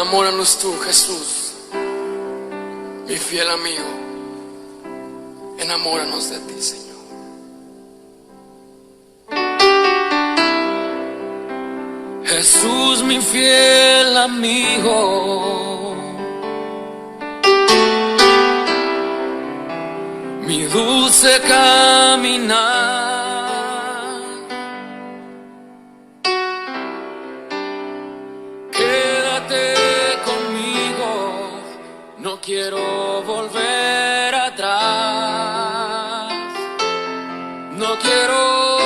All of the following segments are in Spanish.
Enamóranos tú, Jesús, mi fiel amigo. Enamóranos de ti, Señor. Jesús, mi fiel amigo, mi dulce caminar. No quiero volver atrás, no quiero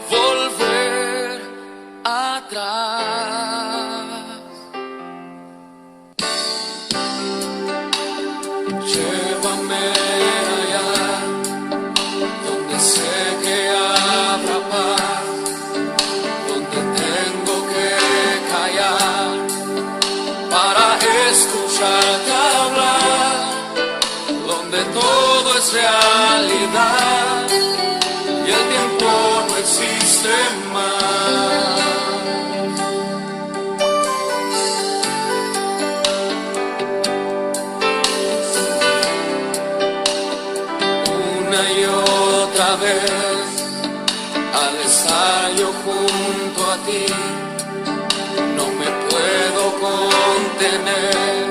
volver atrás. Llévame allá, donde sé que habrá paz, donde tengo que callar para escucharte hablar, donde todo es realidad y el tiempo no existe más. Una y otra vez al estar yo junto a ti, no me puedo contener.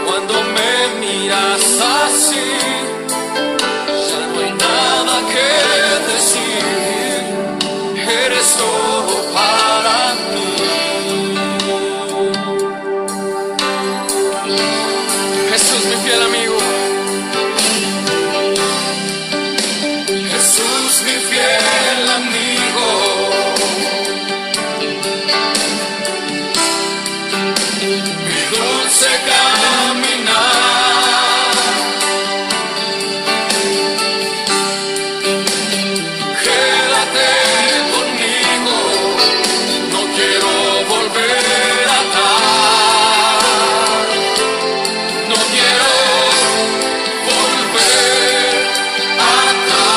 Cuando me miras así, ya no hay nada que decir. Eres todo para mí. Jesús, mi fiel amigo. Jesús, mi fiel amigo. Mi dulce caminar. Quédate conmigo, no quiero volver atrás, no quiero volver atrás.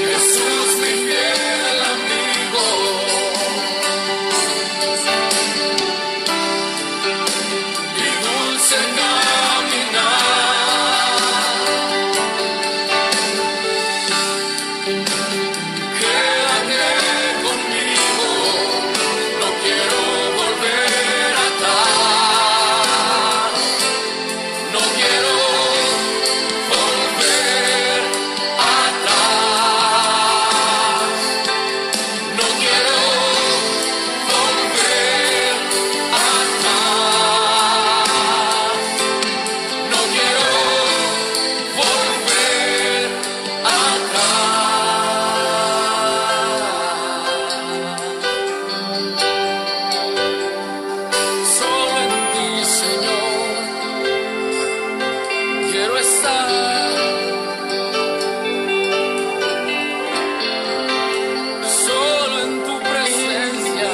Jesús, mi fiel amigo, mi dulce caminar. Quédate conmigo, no quiero volver atrás, no quiero volver atrás, no quiero volver atrás, no quiero volver atrás. Solo en ti, Señor, quiero estar. Solo en tu presencia.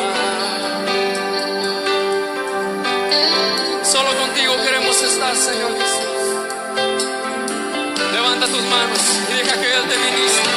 Solo contigo queremos estar, Señor Jesús. Levanta tus manos y deja que Él te ministre.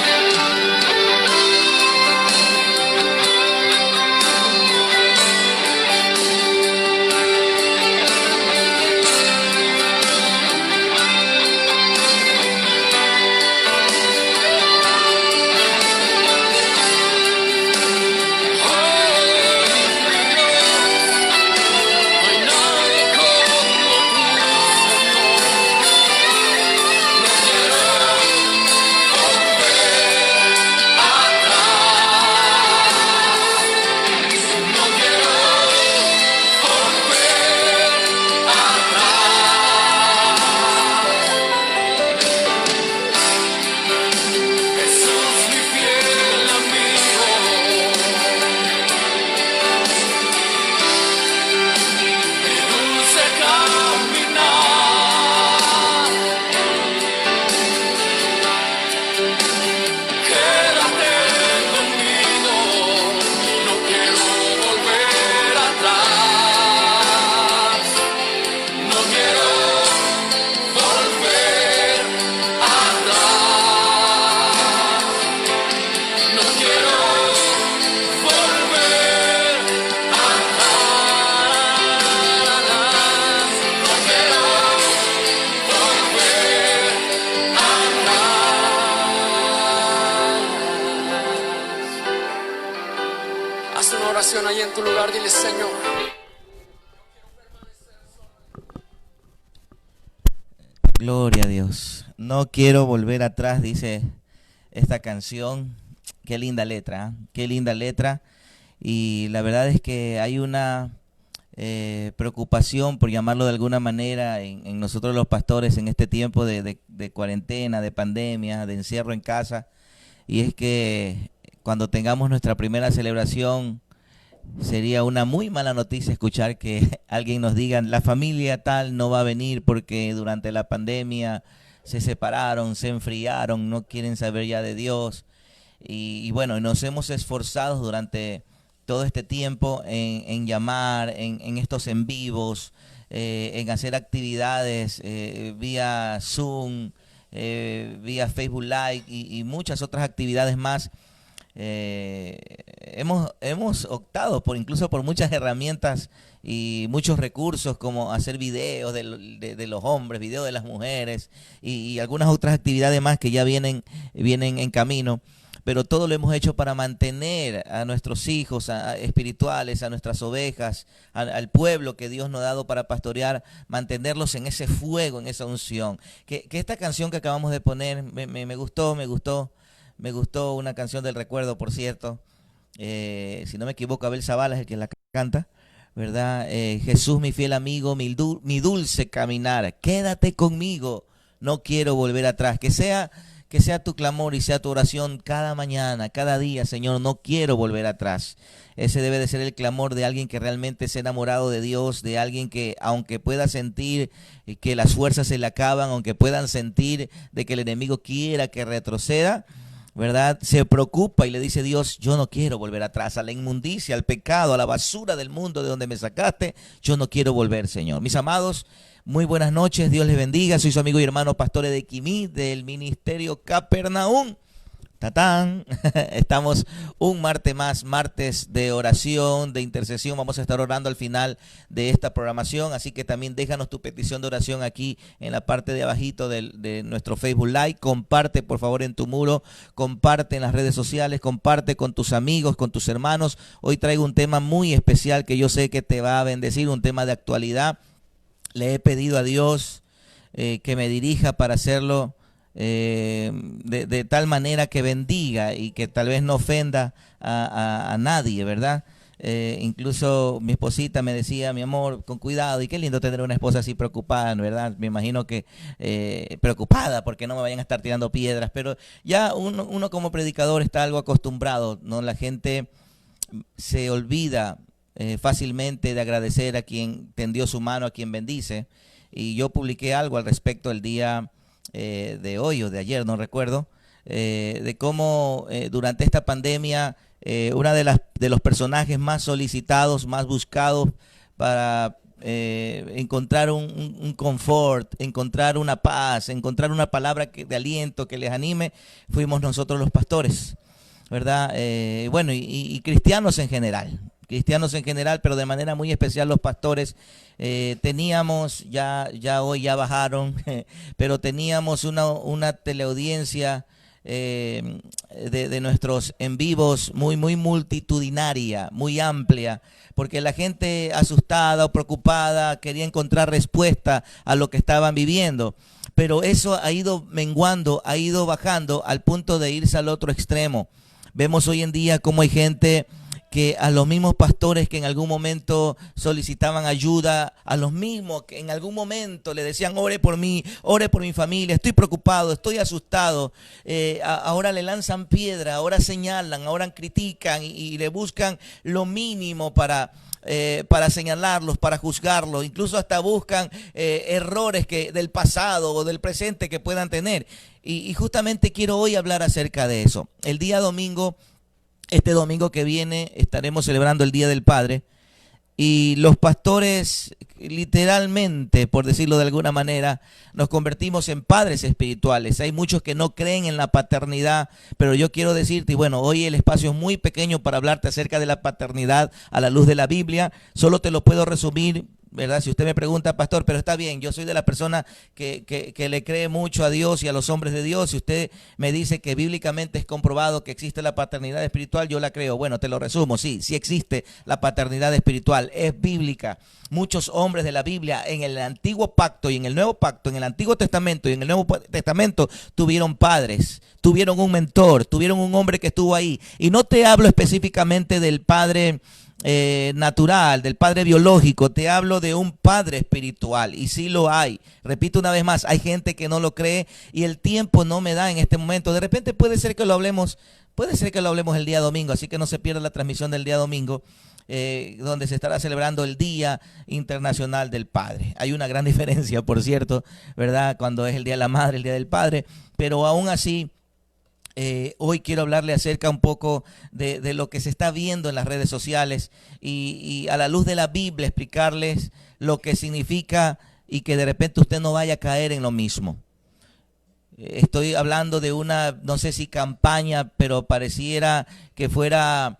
No hay nadie como tú, Señor. No quiero oración ahí en tu lugar. Dile: Señor, gloria a Dios. No quiero volver atrás, dice esta canción. Qué linda letra, ¿eh? Qué linda letra. Y la verdad es que hay una preocupación, por llamarlo de alguna manera, en nosotros los pastores en este tiempo de cuarentena, de pandemia, de encierro en casa. Y es que cuando tengamos nuestra primera celebración, sería una muy mala noticia escuchar que alguien nos diga: la familia tal no va a venir porque durante la pandemia se separaron, se enfriaron, no quieren saber ya de Dios. Y bueno, nos hemos esforzado durante todo este tiempo en llamar, en estos en vivos, en hacer actividades vía Zoom, vía Facebook Live y muchas otras actividades más. Hemos optado incluso por muchas herramientas y muchos recursos, como hacer videos de los hombres, videos de las mujeres y algunas otras actividades más que ya vienen en camino. Pero todo lo hemos hecho para mantener a nuestros hijos espirituales, a nuestras ovejas, al pueblo que Dios nos ha dado para pastorear, mantenerlos en ese fuego, en esa unción. Que esta canción que acabamos de poner me gustó, una canción del recuerdo, por cierto. Si no me equivoco, Abel Zavala es el que la canta, ¿verdad? Jesús, mi fiel amigo, mi dulce caminar, quédate conmigo, no quiero volver atrás. Que sea tu clamor y sea tu oración cada mañana, cada día: Señor, no quiero volver atrás. Ese debe de ser el clamor de alguien que realmente es enamorado de Dios, de alguien que, aunque pueda sentir que las fuerzas se le acaban, aunque puedan sentir de que el enemigo quiera que retroceda, ¿verdad?, se preocupa y le dice: Dios, yo no quiero volver atrás, a la inmundicia, al pecado, a la basura del mundo de donde me sacaste, yo no quiero volver, Señor. Mis amados, muy buenas noches, Dios les bendiga. Soy su amigo y hermano Pastor Edequimí del Ministerio Capernaum. ¡Tatán! Estamos un martes más, martes de oración, de intercesión. Vamos a estar orando al final de esta programación, así que también déjanos tu petición de oración aquí en la parte de abajito de nuestro Facebook Live. Comparte por favor en tu muro, comparte en las redes sociales, comparte con tus amigos, con tus hermanos. Hoy traigo un tema muy especial que yo sé que te va a bendecir, un tema de actualidad. Le he pedido a Dios que me dirija para hacerlo de tal manera que bendiga y que tal vez no ofenda a nadie, ¿verdad? Incluso mi esposita me decía: mi amor, con cuidado. Y qué lindo tener una esposa así preocupada, ¿verdad? Me imagino que preocupada porque no me vayan a estar tirando piedras. Pero ya uno como predicador está algo acostumbrado, ¿no? La gente se olvida fácilmente de agradecer a quien tendió su mano, a quien bendice. Y yo publiqué algo al respecto el día de hoy o de ayer, no recuerdo, de cómo durante esta pandemia una de los personajes más solicitados, más buscados para encontrar un confort, encontrar una paz, encontrar una palabra de aliento que les anime, fuimos nosotros los pastores, ¿verdad? Bueno, y cristianos en general, pero de manera muy especial los pastores. Teníamos, ya hoy ya bajaron, pero teníamos una teleaudiencia de nuestros en vivos muy multitudinaria, muy amplia, porque la gente asustada o preocupada quería encontrar respuesta a lo que estaban viviendo. Pero eso ha ido menguando, ha ido bajando al punto de irse al otro extremo. Vemos hoy en día cómo hay gente que a los mismos pastores que en algún momento solicitaban ayuda, a los mismos que en algún momento le decían: ore por mí, ore por mi familia, estoy preocupado, estoy asustado, ahora le lanzan piedra, ahora señalan, ahora critican y le buscan lo mínimo para señalarlos, para juzgarlos, incluso hasta buscan errores del pasado o del presente que puedan tener. Y justamente quiero hoy hablar acerca de eso. El día domingo, este domingo que viene, estaremos celebrando el Día del Padre, y los pastores, literalmente, por decirlo de alguna manera, nos convertimos en padres espirituales. Hay muchos que no creen en la paternidad, pero yo quiero decirte, y bueno, hoy el espacio es muy pequeño para hablarte acerca de la paternidad a la luz de la Biblia. Solo te lo puedo resumir ¿verdad? Si usted me pregunta, pastor, pero está bien, yo soy de la persona que le cree mucho a Dios y a los hombres de Dios. Si usted me dice que bíblicamente es comprobado que existe la paternidad espiritual, yo la creo. Bueno, te lo resumo, sí, sí existe la paternidad espiritual, es bíblica. Muchos hombres de la Biblia en el antiguo pacto y en el nuevo pacto, en el Antiguo Testamento y en el Nuevo Testamento, tuvieron padres, tuvieron un mentor, tuvieron un hombre que estuvo ahí. Y no te hablo específicamente del padre natural, del padre biológico, te hablo de un padre espiritual, y sí lo hay. Repito una vez más, hay gente que no lo cree y el tiempo no me da en este momento. De repente puede ser que lo hablemos el día domingo, así que no se pierda la transmisión del día domingo, donde se estará celebrando el Día Internacional del Padre. Hay una gran diferencia, por cierto, ¿verdad? Cuando es el Día de la Madre, el Día del Padre, pero aún así, hoy quiero hablarle acerca un poco de lo que se está viendo en las redes sociales y a la luz de la Biblia explicarles lo que significa y que de repente usted no vaya a caer en lo mismo. Estoy hablando de una, no sé si campaña, pero pareciera que fuera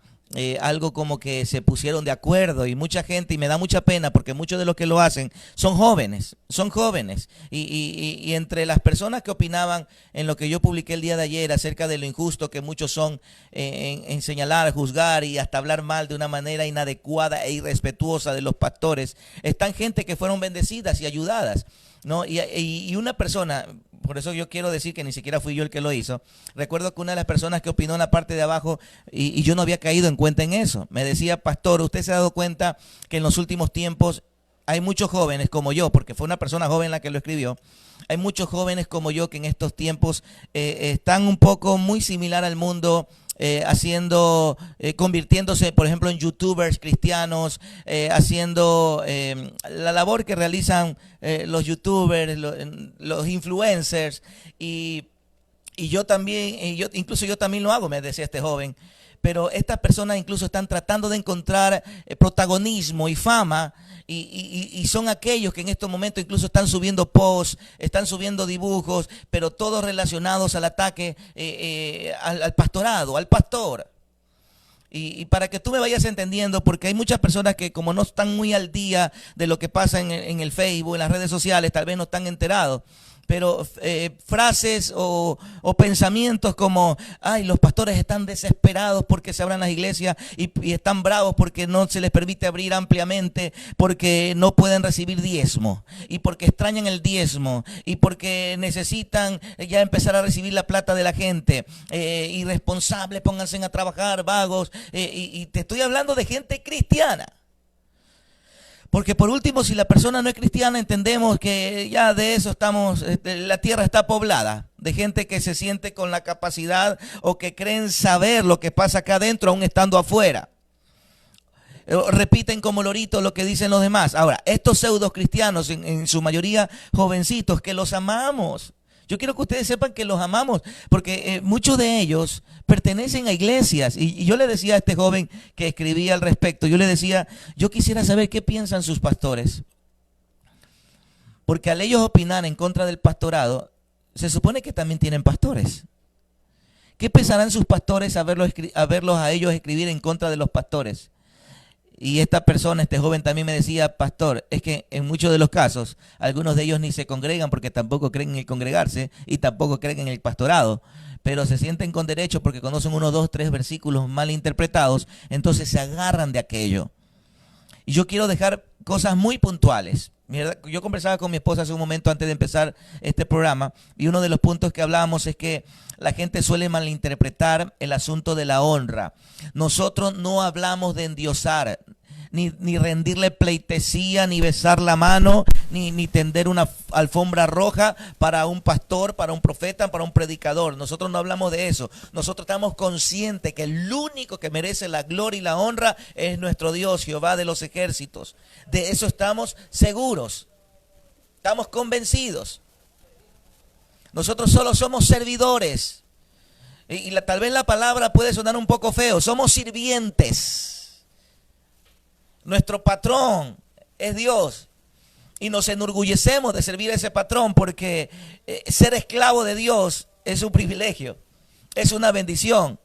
algo como que se pusieron de acuerdo y mucha gente, y me da mucha pena porque muchos de los que lo hacen son jóvenes y entre las personas que opinaban en lo que yo publiqué el día de ayer acerca de lo injusto que muchos son en señalar, juzgar y hasta hablar mal de una manera inadecuada e irrespetuosa de los pastores, están gente que fueron bendecidas y ayudadas, ¿no? Y una persona, por eso yo quiero decir que ni siquiera fui yo el que lo hizo. Recuerdo que una de las personas que opinó en la parte de abajo, y yo no había caído en cuenta en eso, me decía: pastor, ¿usted se ha dado cuenta que en los últimos tiempos hay muchos jóvenes como yo? Porque fue una persona joven la que lo escribió. Hay muchos jóvenes como yo que en estos tiempos están un poco muy similar al mundo, convirtiéndose, por ejemplo, en youtubers cristianos, haciendo la labor que realizan los youtubers, los influencers, y yo también, incluso yo también lo hago, me decía este joven. Pero estas personas incluso están tratando de encontrar protagonismo y fama, y son aquellos que en estos momentos incluso están subiendo posts, están subiendo dibujos, pero todos relacionados al ataque al pastorado, al pastor. Y para que tú me vayas entendiendo, porque hay muchas personas que como no están muy al día de lo que pasa en el Facebook, en las redes sociales, tal vez no están enterados. Pero frases o pensamientos como: ay, los pastores están desesperados porque se abran las iglesias y están bravos porque no se les permite abrir ampliamente, porque no pueden recibir diezmo, y porque extrañan el diezmo, y porque necesitan ya empezar a recibir la plata de la gente. Irresponsables, pónganse a trabajar, vagos. Y te estoy hablando de gente cristiana. Porque por último, si la persona no es cristiana, entendemos que ya de eso estamos, la tierra está poblada de gente que se siente con la capacidad o que creen saber lo que pasa acá adentro aún estando afuera. Repiten como loritos lo que dicen los demás. Ahora, estos pseudo cristianos, en su mayoría jovencitos, que los amamos. Yo quiero que ustedes sepan que los amamos, porque muchos de ellos pertenecen a iglesias. Y yo le decía a este joven que escribía al respecto, yo le decía: yo quisiera saber qué piensan sus pastores. Porque al ellos opinar en contra del pastorado, se supone que también tienen pastores. ¿Qué pensarán sus pastores a verlos a ellos escribir en contra de los pastores? Y esta persona, este joven, también me decía: pastor, es que en muchos de los casos, algunos de ellos ni se congregan porque tampoco creen en el congregarse y tampoco creen en el pastorado, pero se sienten con derecho porque conocen 1, 2, 3 versículos mal interpretados, entonces se agarran de aquello. Y yo quiero dejar cosas muy puntuales. Yo conversaba con mi esposa hace un momento antes de empezar este programa, y uno de los puntos que hablábamos es que la gente suele malinterpretar el asunto de la honra. Nosotros no hablamos de endiosar, ni rendirle pleitesía, ni besar la mano, ni tender una alfombra roja para un pastor, para un profeta, para un predicador. Nosotros no hablamos de eso. Nosotros estamos conscientes que el único que merece la gloria y la honra es nuestro Dios, Jehová de los ejércitos. De eso estamos seguros. Estamos convencidos. Nosotros solo somos servidores. Y tal vez la palabra puede sonar un poco feo. Somos sirvientes. Nuestro patrón es Dios. Y nos enorgullecemos de servir a ese patrón, porque ser esclavo de Dios es un privilegio. Es una bendición.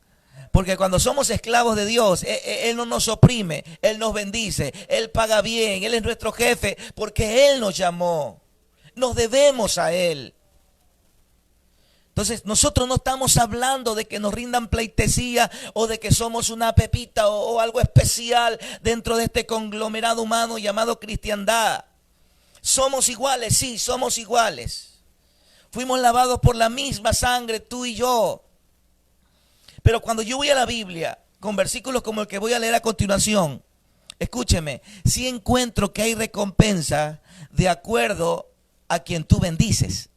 Porque cuando somos esclavos de Dios, Él no nos oprime, Él nos bendice, Él paga bien, Él es nuestro jefe, porque Él nos llamó. Nos debemos a Él. Entonces nosotros no estamos hablando de que nos rindan pleitesía o de que somos una pepita o algo especial dentro de este conglomerado humano llamado cristiandad. Somos iguales, sí, somos iguales. Fuimos lavados por la misma sangre, tú y yo. Pero cuando yo voy a la Biblia, con versículos como el que voy a leer a continuación, escúcheme, sí encuentro que hay recompensa de acuerdo a quien tú bendices.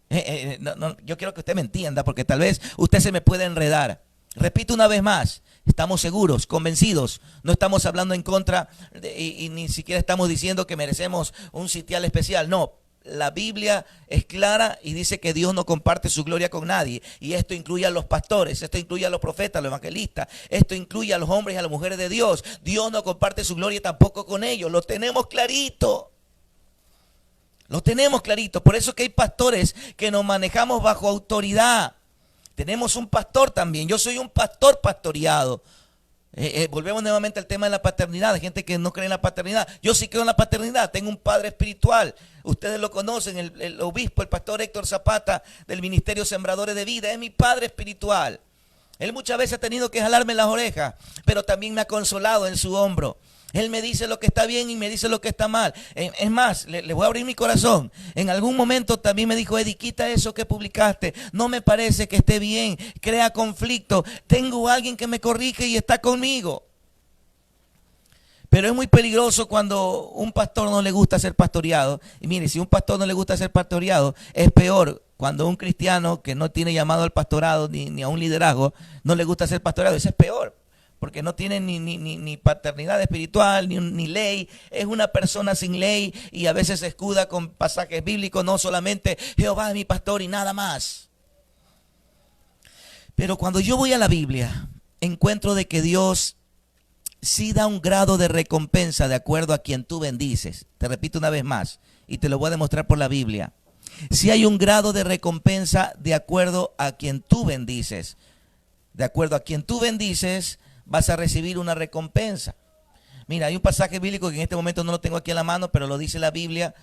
Yo quiero que usted me entienda porque tal vez usted se me puede enredar. Repito una vez más, estamos seguros, convencidos, no estamos hablando en contra y ni siquiera estamos diciendo que merecemos un sitial especial, no. La Biblia es clara y dice que Dios no comparte su gloria con nadie. Y esto incluye a los pastores, esto incluye a los profetas, a los evangelistas, esto incluye a los hombres y a las mujeres de Dios. Dios no comparte su gloria tampoco con ellos, lo tenemos clarito. Lo tenemos clarito, por eso que hay pastores que nos manejamos bajo autoridad. Tenemos un pastor también, yo soy un pastor pastoreado. Volvemos nuevamente al tema de la paternidad, hay gente que no cree en la paternidad. Yo sí creo en la paternidad, tengo un padre espiritual. Ustedes lo conocen, el obispo, el pastor Héctor Zapata del Ministerio Sembradores de Vida, es mi padre espiritual. Él muchas veces ha tenido que jalarme las orejas, pero también me ha consolado en su hombro. Él me dice lo que está bien y me dice lo que está mal. Es más, le voy a abrir mi corazón. En algún momento también me dijo, Eddie, quita eso que publicaste. No me parece que esté bien. Crea conflicto. Tengo a alguien que me corrige y está conmigo. Pero es muy peligroso cuando un pastor no le gusta ser pastoreado. Y mire, si un pastor no le gusta ser pastoreado, es peor cuando un cristiano que no tiene llamado al pastorado ni a un liderazgo, no le gusta ser pastoreado. Eso es peor. Porque no tiene ni paternidad espiritual, ni ley. Es una persona sin ley y a veces se escuda con pasajes bíblicos, no solamente Jehová es mi pastor y nada más. Pero cuando yo voy a la Biblia, encuentro de que Dios sí da un grado de recompensa de acuerdo a quien tú bendices. Te repito una vez más y te lo voy a demostrar por la Biblia. Sí hay un grado de recompensa de acuerdo a quien tú bendices. De acuerdo a quien tú bendices, vas a recibir una recompensa. Mira, hay un pasaje bíblico que en este momento no lo tengo aquí en la mano, pero lo dice la Biblia.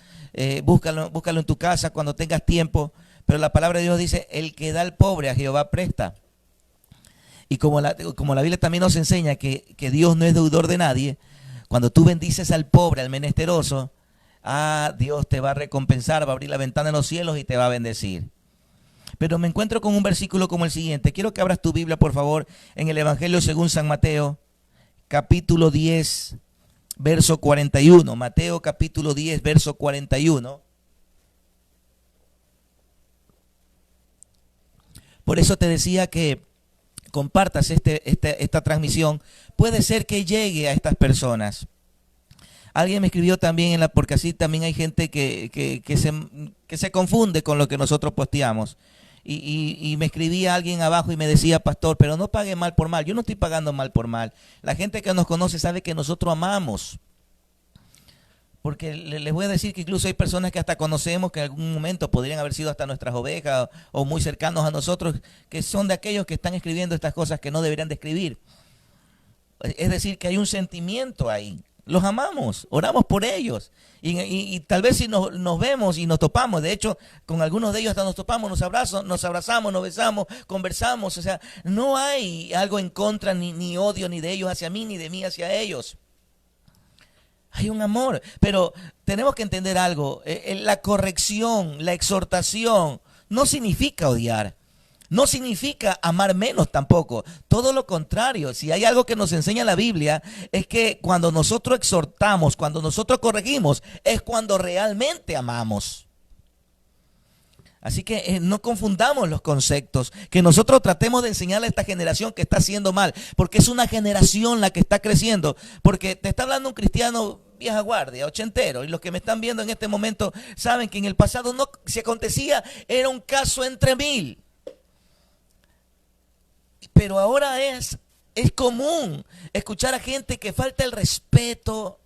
Búscalo en tu casa cuando tengas tiempo. Pero la palabra de Dios dice, el que da al pobre a Jehová presta. Y como la Biblia también nos enseña que Dios no es deudor de nadie, cuando tú bendices al pobre, al menesteroso, Dios te va a recompensar, va a abrir la ventana de los cielos y te va a bendecir. Pero me encuentro con un versículo como el siguiente. Quiero que abras tu Biblia, por favor, en el Evangelio según San Mateo, capítulo 10, verso 41. Mateo, capítulo 10, verso 41. Por eso te decía que compartas esta transmisión. Puede ser que llegue a estas personas. Alguien me escribió también, porque así también hay gente que se confunde con lo que nosotros posteamos. Y me escribía alguien abajo y me decía, pastor, pero no pague mal por mal. Yo no estoy pagando mal por mal. La gente que nos conoce sabe que nosotros amamos. Porque les voy a decir que incluso hay personas que hasta conocemos que en algún momento podrían haber sido hasta nuestras ovejas o muy cercanos a nosotros, que son de aquellos que están escribiendo estas cosas que no deberían de escribir. Es decir, que hay un sentimiento ahí. Los amamos, oramos por ellos. Y tal vez si nos vemos y nos topamos, de hecho, con algunos de ellos hasta nos topamos, nos abrazamos, nos besamos, conversamos. O sea, no hay algo en contra, ni odio, ni de ellos hacia mí, ni de mí hacia ellos. Hay un amor, pero tenemos que entender algo. La corrección, la exhortación, no significa odiar. No significa amar menos tampoco. Todo lo contrario. Si hay algo que nos enseña la Biblia, es que cuando nosotros exhortamos, cuando nosotros corregimos, es cuando realmente amamos. Así que no confundamos los conceptos. Que nosotros tratemos de enseñarle a esta generación que está haciendo mal. Porque es una generación la que está creciendo. Porque te está hablando un cristiano vieja guardia, ochentero. Y los que me están viendo en este momento saben que en el pasado no, si acontecía, era un caso entre mil. Pero ahora es común escuchar a gente que falta el respeto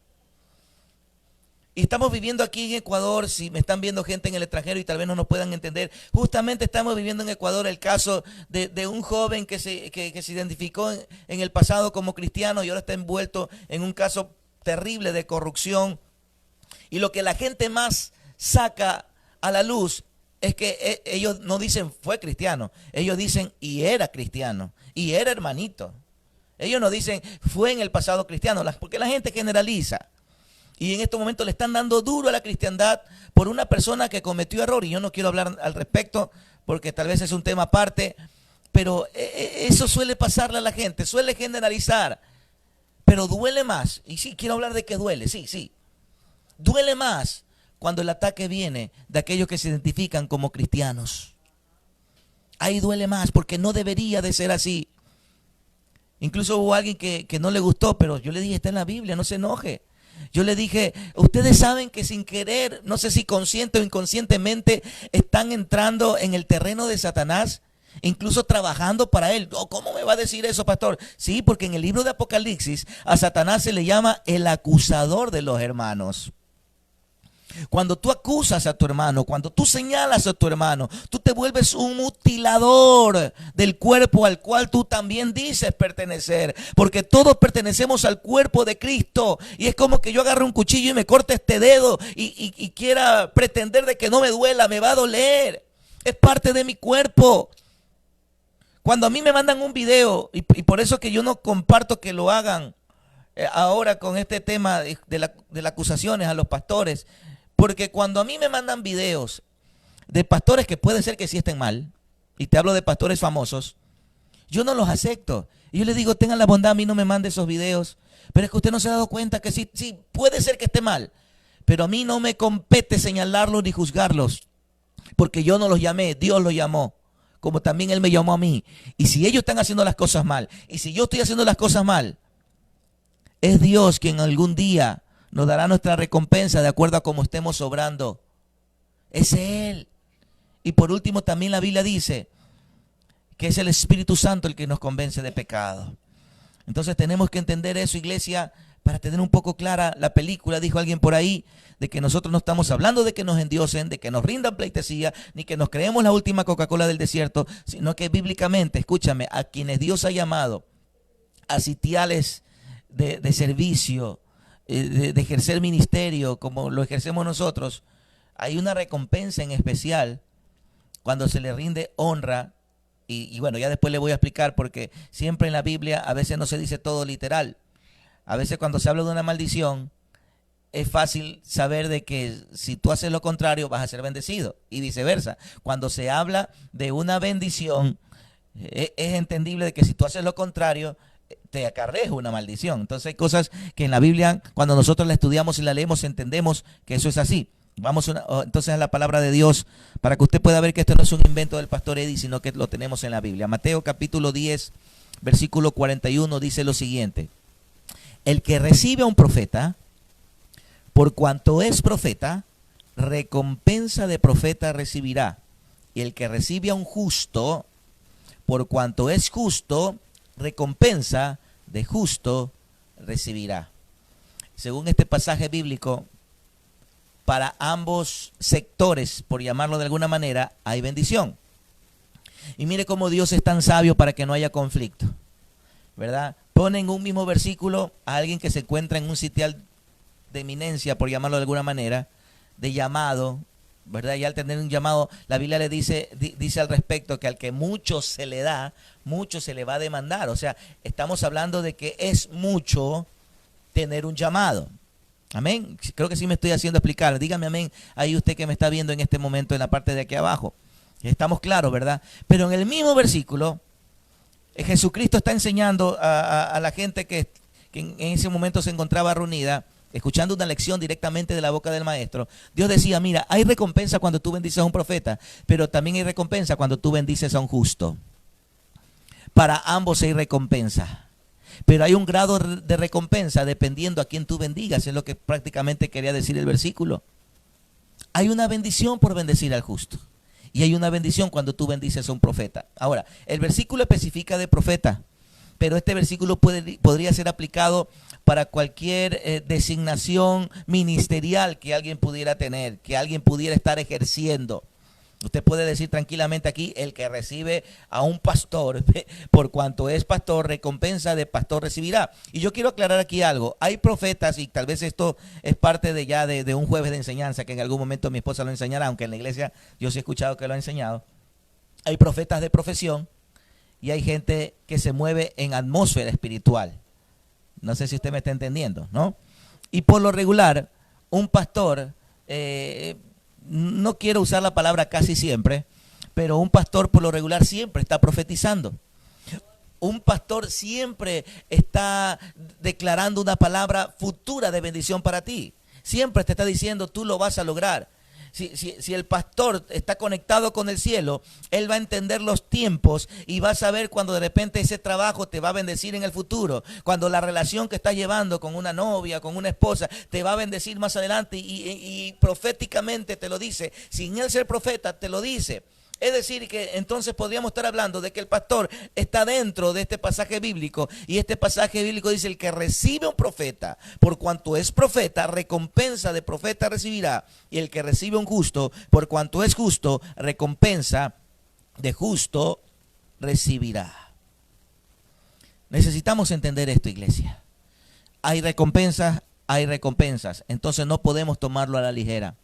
Y estamos viviendo aquí en Ecuador, si me están viendo gente en el extranjero y tal vez no nos puedan entender, justamente estamos viviendo en Ecuador el caso de un joven que se identificó en el pasado como cristiano y ahora está envuelto en un caso terrible de corrupción. Y lo que la gente más saca a la luz es que ellos no dicen fue cristiano, ellos dicen y era cristiano, y era hermanito. Ellos no dicen fue en el pasado cristiano, porque la gente generaliza. Y en estos momentos le están dando duro a la cristiandad por una persona que cometió error. Y yo no quiero hablar al respecto porque tal vez es un tema aparte. Pero eso suele pasarle a la gente, suele generalizar. Pero duele más. Y sí, quiero hablar de que duele, sí. Duele más cuando el ataque viene de aquellos que se identifican como cristianos. Ahí duele más porque no debería de ser así. Incluso hubo alguien que no le gustó, pero yo le dije, está en la Biblia, no se enoje. Yo le dije, ustedes saben que sin querer, no sé si consciente o inconscientemente, están entrando en el terreno de Satanás, incluso trabajando para él. Oh, ¿cómo me va a decir eso, pastor? Sí, porque en el libro de Apocalipsis a Satanás se le llama el acusador de los hermanos. Cuando tú acusas a tu hermano, cuando tú señalas a tu hermano, tú te vuelves un mutilador del cuerpo al cual tú también dices pertenecer. Porque todos pertenecemos al cuerpo de Cristo. Y es como que yo agarre un cuchillo y me corte este dedo y quiera pretender de que no me duela, me va a doler. Es parte de mi cuerpo. Cuando a mí me mandan un video, y por eso que yo no comparto que lo hagan ahora con este tema de las acusaciones a los pastores. Porque cuando a mí me mandan videos de pastores que puede ser que sí estén mal, y te hablo de pastores famosos, yo no los acepto. Y yo les digo, tengan la bondad, a mí no me mande esos videos. Pero es que usted no se ha dado cuenta que sí, puede ser que esté mal. Pero a mí no me compete señalarlos ni juzgarlos. Porque yo no los llamé, Dios los llamó. Como también Él me llamó a mí. Y si ellos están haciendo las cosas mal, y si yo estoy haciendo las cosas mal, es Dios quien algún día nos dará nuestra recompensa de acuerdo a cómo estemos obrando. Es Él. Y por último también la Biblia dice que es el Espíritu Santo el que nos convence de pecado. Entonces tenemos que entender eso, iglesia, para tener un poco clara la película. Dijo alguien por ahí de que nosotros no estamos hablando de que nos endiosen, de que nos rindan pleitesía, ni que nos creemos la última Coca-Cola del desierto, sino que bíblicamente, escúchame, a quienes Dios ha llamado a sitiales de servicio, de ejercer ministerio como lo ejercemos nosotros, hay una recompensa en especial cuando se le rinde honra. Y bueno, ya después le voy a explicar, porque siempre en la Biblia a veces no se dice todo literal. A veces cuando se habla de una maldición, es fácil saber de que si tú haces lo contrario vas a ser bendecido, y viceversa. Cuando se habla de una bendición, es entendible de que si tú haces lo contrario, te acarreas una maldición. Entonces hay cosas que en la Biblia, cuando nosotros la estudiamos y la leemos, entendemos que eso es así. Vamos entonces a la palabra de Dios para que usted pueda ver que esto no es un invento del pastor Eddie, sino que lo tenemos en la Biblia. Mateo capítulo 10, versículo 41 dice lo siguiente: el que recibe a un profeta, por cuanto es profeta, recompensa de profeta recibirá. Y el que recibe a un justo, por cuanto es justo, recompensa de justo recibirá. Según este pasaje bíblico, para ambos sectores, por llamarlo de alguna manera, hay bendición. Y mire cómo Dios es tan sabio para que no haya conflicto, ¿verdad? Pone en un mismo versículo a alguien que se encuentra en un sitial de eminencia, por llamarlo de alguna manera, de llamado, ¿verdad? Y al tener un llamado, la Biblia le dice al respecto que al que mucho se le da, mucho se le va a demandar. O sea, estamos hablando de que es mucho tener un llamado. Amén. Creo que sí me estoy haciendo explicar. Dígame amén ahí usted que me está viendo en este momento en la parte de aquí abajo. Estamos claros, ¿verdad? Pero en el mismo versículo, Jesucristo está enseñando a la gente que en ese momento se encontraba reunida, escuchando una lección directamente de la boca del maestro. Dios decía, mira, hay recompensa cuando tú bendices a un profeta, pero también hay recompensa cuando tú bendices a un justo. Para ambos hay recompensa. Pero hay un grado de recompensa dependiendo a quién tú bendigas. Es lo que prácticamente quería decir el versículo. Hay una bendición por bendecir al justo. Y hay una bendición cuando tú bendices a un profeta. Ahora, el versículo especifica de profeta. pero este versículo podría ser aplicado para cualquier designación ministerial que alguien pudiera tener, que alguien pudiera estar ejerciendo. Usted puede decir tranquilamente aquí, el que recibe a un pastor, por cuanto es pastor, recompensa de pastor recibirá. Y yo quiero aclarar aquí algo. Hay profetas, y tal vez esto es parte de un jueves de enseñanza, que en algún momento mi esposa lo enseñará, aunque en la iglesia yo sí he escuchado que lo ha enseñado. Hay profetas de profesión y hay gente que se mueve en atmósfera espiritual. No sé si usted me está entendiendo, ¿no? Y por lo regular, un pastor... no quiero usar la palabra casi siempre, pero un pastor por lo regular siempre está profetizando. Un pastor siempre está declarando una palabra futura de bendición para ti. Siempre te está diciendo, tú lo vas a lograr. Si el pastor está conectado con el cielo, él va a entender los tiempos y va a saber cuando de repente ese trabajo te va a bendecir en el futuro, cuando la relación que estás llevando con una novia, con una esposa, te va a bendecir más adelante y proféticamente te lo dice, sin él ser profeta te lo dice. Es decir, que entonces podríamos estar hablando de que el pastor está dentro de este pasaje bíblico, y este pasaje bíblico dice: el que recibe un profeta, por cuanto es profeta, recompensa de profeta recibirá, y el que recibe un justo, por cuanto es justo, recompensa de justo recibirá. Necesitamos entender esto, iglesia. Hay recompensas, entonces no podemos tomarlo a la ligera.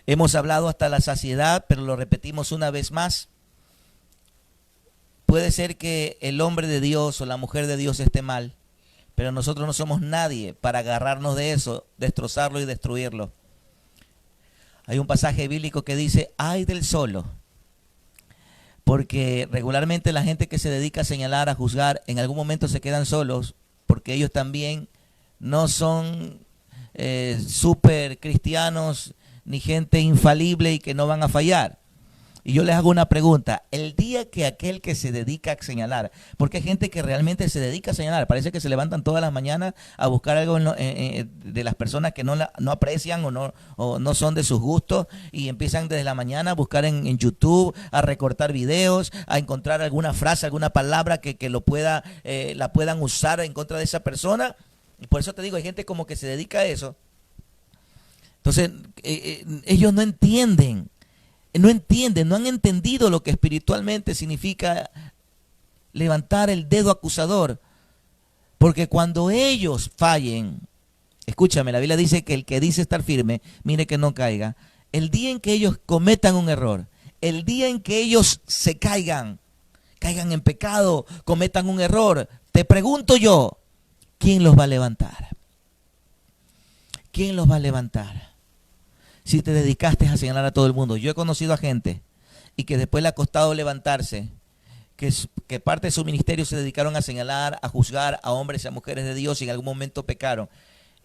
Hemos hablado hasta la saciedad, pero lo repetimos una vez más. Puede ser que el hombre de Dios o la mujer de Dios esté mal, pero nosotros no somos nadie para agarrarnos de eso, destrozarlo y destruirlo. Hay un pasaje bíblico que dice: ay del solo, porque regularmente la gente que se dedica a señalar, a juzgar, en algún momento se quedan solos, porque ellos también no son súper cristianos, ni gente infalible y que no van a fallar. Y yo les hago una pregunta: el día que aquel que se dedica a señalar, porque hay gente que realmente se dedica a señalar, parece que se levantan todas las mañanas a buscar algo de las personas que no aprecian o no son de sus gustos, y empiezan desde la mañana a buscar en YouTube, a recortar videos, a encontrar alguna frase, alguna palabra que la puedan usar en contra de esa persona. Y por eso te digo, hay gente como que se dedica a eso. Entonces, ellos no entienden, no han entendido lo que espiritualmente significa levantar el dedo acusador. Porque cuando ellos fallen, escúchame, la Biblia dice que el que dice estar firme, mire que no caiga. El día en que ellos cometan un error, el día en que ellos se caigan en pecado, cometan un error, te pregunto yo, ¿quién los va a levantar? ¿Quién los va a levantar? Si te dedicaste a señalar a todo el mundo. Yo he conocido a gente y que después le ha costado levantarse, que parte de su ministerio se dedicaron a señalar, a juzgar a hombres y a mujeres de Dios, y en algún momento pecaron.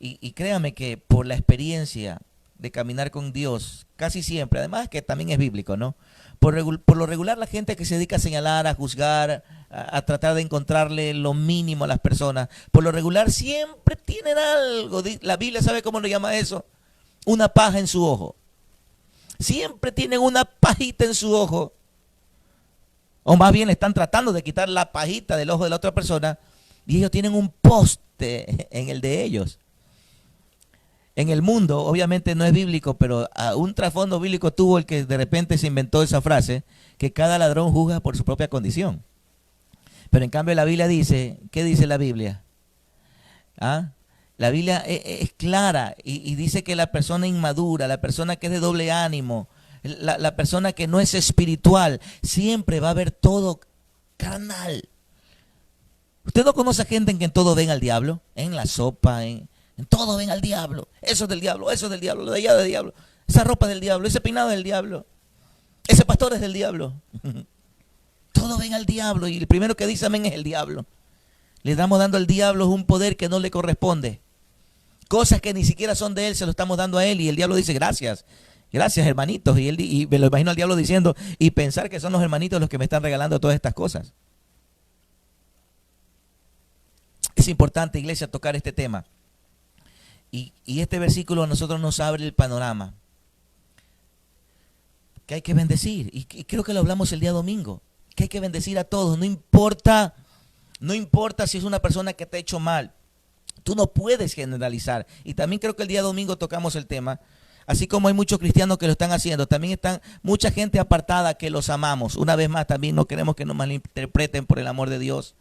Y créame que por la experiencia de caminar con Dios, casi siempre, además que también es bíblico, ¿no? Por lo regular, la gente que se dedica a señalar, a juzgar, a tratar de encontrarle lo mínimo a las personas, por lo regular siempre tienen algo. La Biblia, ¿sabe cómo lo llama eso? Una paja en su ojo. Siempre tienen una pajita en su ojo. O más bien están tratando de quitar la pajita del ojo de la otra persona, y ellos tienen un poste en el de ellos. En el mundo, obviamente no es bíblico, pero un trasfondo bíblico tuvo el que de repente se inventó esa frase, que cada ladrón juzga por su propia condición. Pero en cambio la Biblia dice, ¿qué dice la Biblia? La Biblia es clara y dice que la persona inmadura, la persona que es de doble ánimo, la persona que no es espiritual, siempre va a ver todo carnal. ¿Usted no conoce a gente en que en todo ven al diablo? En la sopa, en todo ven al diablo. Eso es del diablo, eso es del diablo, lo de allá del diablo. Esa ropa es del diablo, ese peinado es del diablo. Ese pastor es del diablo. Todo ven al diablo, y el primero que dice amén es el diablo. Le estamos dando al diablo un poder que no le corresponde. Cosas que ni siquiera son de él, se lo estamos dando a él, y el diablo dice gracias. Gracias, hermanitos. Y me lo imagino al diablo diciendo, y pensar que son los hermanitos los que me están regalando todas estas cosas. Es importante, iglesia, tocar este tema. Y este versículo a nosotros nos abre el panorama. Que hay que bendecir. Y creo que lo hablamos el día domingo. Que hay que bendecir a todos. No importa No importa si es una persona que te ha hecho mal. Tú no puedes generalizar. Y también creo que el día domingo tocamos el tema. Así como hay muchos cristianos que lo están haciendo, también están mucha gente apartada que los amamos. Una vez más, también no queremos que nos malinterpreten por el amor de Dios.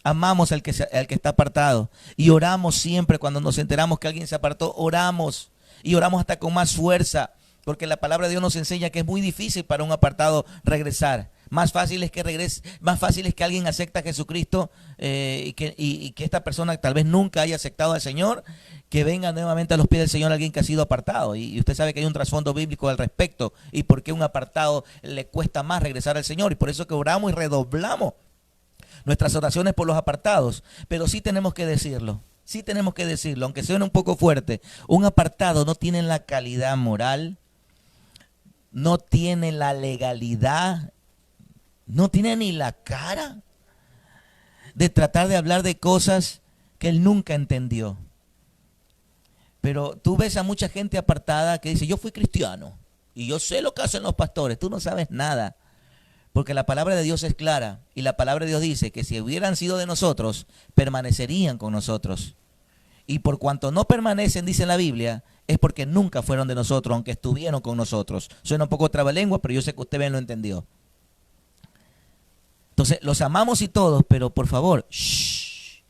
Amamos al que está apartado. Y oramos siempre cuando nos enteramos que alguien se apartó. Oramos. Y oramos hasta con más fuerza. Porque la palabra de Dios nos enseña que es muy difícil para un apartado regresar. Más fácil es que regrese, más fácil es que alguien acepte a Jesucristo y que esta persona tal vez nunca haya aceptado al Señor, que venga nuevamente a los pies del Señor alguien que ha sido apartado. Y usted sabe que hay un trasfondo bíblico al respecto y por qué un apartado le cuesta más regresar al Señor. Y por eso que oramos y redoblamos nuestras oraciones por los apartados. Pero sí tenemos que decirlo, aunque suene un poco fuerte. Un apartado no tiene la calidad moral, no tiene la legalidad, no tiene ni la cara de tratar de hablar de cosas que él nunca entendió. Pero tú ves a mucha gente apartada que dice, yo fui cristiano y yo sé lo que hacen los pastores. Tú no sabes nada, porque la palabra de Dios es clara y la palabra de Dios dice que si hubieran sido de nosotros, permanecerían con nosotros. Y por cuanto no permanecen, dice la Biblia, es porque nunca fueron de nosotros, aunque estuvieron con nosotros. Suena un poco trabalengua, pero yo sé que usted bien lo entendió. Entonces, los amamos y todos, pero por favor, shh.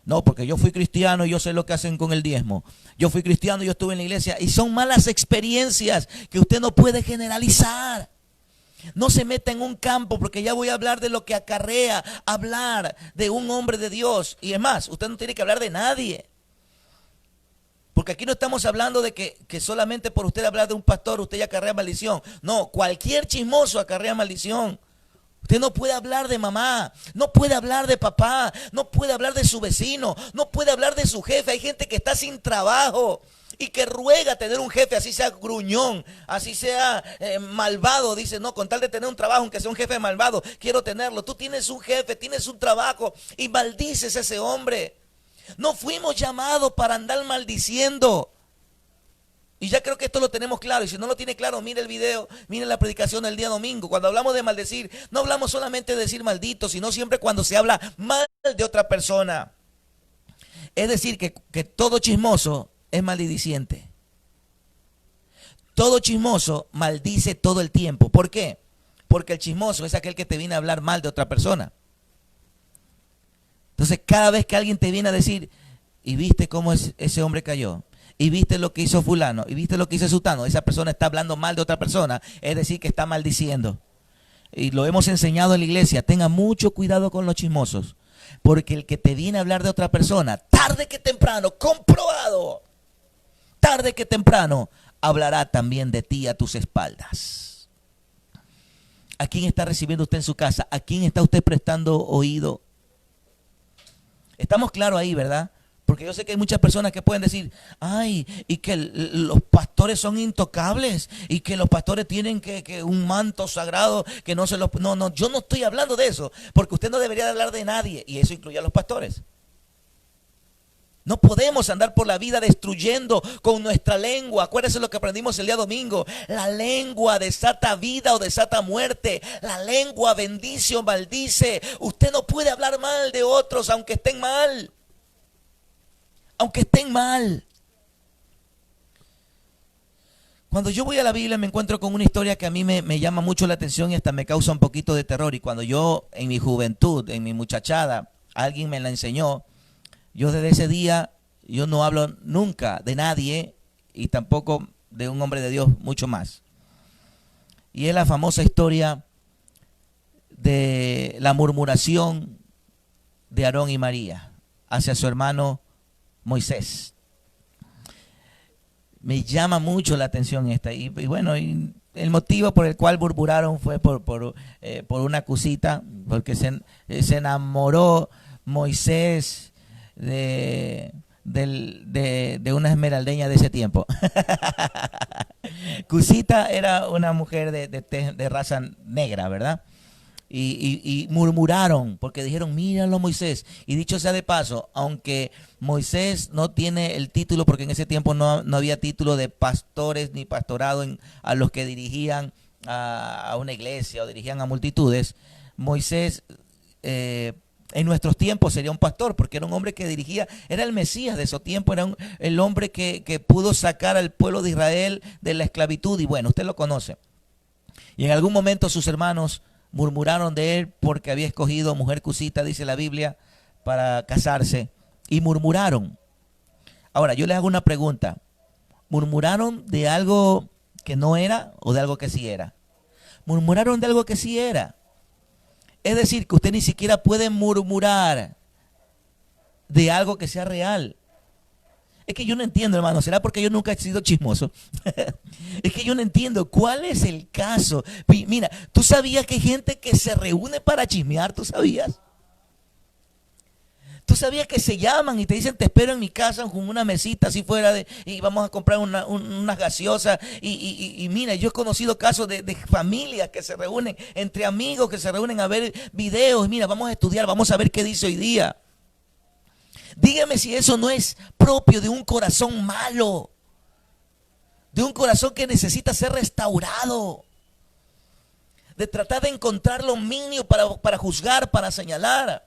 No, porque yo fui cristiano y yo sé lo que hacen con el diezmo. Yo fui cristiano y yo estuve en la iglesia. Y son malas experiencias que usted no puede generalizar. No se meta en un campo, porque ya voy a hablar de lo que acarrea hablar de un hombre de Dios. Y es más, usted no tiene que hablar de nadie. Porque aquí no estamos hablando de que solamente por usted hablar de un pastor usted ya acarrea maldición. No, cualquier chismoso acarrea maldición. Usted no puede hablar de mamá, no puede hablar de papá, no puede hablar de su vecino, no puede hablar de su jefe. Hay gente que está sin trabajo y que ruega tener un jefe, así sea gruñón, así sea malvado. Dice, no, con tal de tener un trabajo, aunque sea un jefe malvado, quiero tenerlo. Tú tienes un jefe, tienes un trabajo y maldices a ese hombre. No fuimos llamados para andar maldiciendo. Y ya creo que esto lo tenemos claro. Y si no lo tiene claro, mire el video, mire la predicación del día domingo. Cuando hablamos de maldecir, no hablamos solamente de decir maldito, sino siempre cuando se habla mal de otra persona. Es decir, que todo chismoso es maldiciente. Todo chismoso maldice todo el tiempo. ¿Por qué? Porque el chismoso es aquel que te viene a hablar mal de otra persona. Entonces, cada vez que alguien te viene a decir, y viste cómo ese hombre cayó, y viste lo que hizo fulano, y viste lo que hizo sutano, esa persona está hablando mal de otra persona, es decir, que está maldiciendo. Y lo hemos enseñado en la iglesia, tenga mucho cuidado con los chismosos, porque el que te viene a hablar de otra persona, tarde que temprano, comprobado, tarde que temprano, hablará también de ti a tus espaldas. ¿A quién está recibiendo usted en su casa? ¿A quién está usted prestando oído? Estamos claros ahí, ¿verdad? Porque yo sé que hay muchas personas que pueden decir, ay, y que los pastores son intocables, y que los pastores tienen que un manto sagrado, que no se los... No, yo no estoy hablando de eso, porque usted no debería hablar de nadie, y eso incluye a los pastores. No podemos andar por la vida destruyendo con nuestra lengua. Acuérdense lo que aprendimos el día domingo. La lengua desata vida o desata muerte. La lengua bendice o maldice. Usted no puede hablar mal de otros aunque estén mal. Aunque estén mal. Cuando yo voy a la Biblia me encuentro con una historia que a mí me llama mucho la atención y hasta me causa un poquito de terror. Y cuando yo en mi juventud, en mi muchachada, alguien me la enseñó, yo desde ese día, yo no hablo nunca de nadie y tampoco de un hombre de Dios, mucho más. Y es la famosa historia de la murmuración de Aarón y María hacia su hermano Moisés. Me llama mucho la atención esta. Y bueno, y el motivo por el cual murmuraron fue por una cosita, porque se enamoró Moisés de una esmeraldeña de ese tiempo. Cusita era una mujer de raza negra, ¿verdad? Y murmuraron porque dijeron, míralo Moisés. Y dicho sea de paso, aunque Moisés no tiene el título, porque en ese tiempo no había título de pastores ni pastorado a los que dirigían a una iglesia o dirigían a multitudes, Moisés En nuestros tiempos sería un pastor, porque era un hombre que dirigía, era el Mesías de esos tiempos, era el hombre que pudo sacar al pueblo de Israel de la esclavitud. Y bueno, usted lo conoce. Y en algún momento sus hermanos murmuraron de él porque había escogido mujer cusita, dice la Biblia, para casarse. Y murmuraron. Ahora, yo les hago una pregunta. ¿Murmuraron de algo que no era o de algo que sí era? Murmuraron de algo que sí era. Es decir, que usted ni siquiera puede murmurar de algo que sea real. Es que yo no entiendo, hermano. ¿Será porque yo nunca he sido chismoso? Es que yo no entiendo. ¿Cuál es el caso? Mira, ¿tú sabías que hay gente que se reúne para chismear? ¿Tú sabías? ¿Tú sabías que se llaman y te dicen, te espero en mi casa con una mesita así fuera y vamos a comprar unas gaseosas? Y mira, yo he conocido casos de familias que se reúnen, entre amigos que se reúnen a ver videos. Mira, vamos a estudiar, vamos a ver qué dice hoy día. Dígame si eso no es propio de un corazón malo, de un corazón que necesita ser restaurado, de tratar de encontrar lo mínimo para juzgar, para señalar.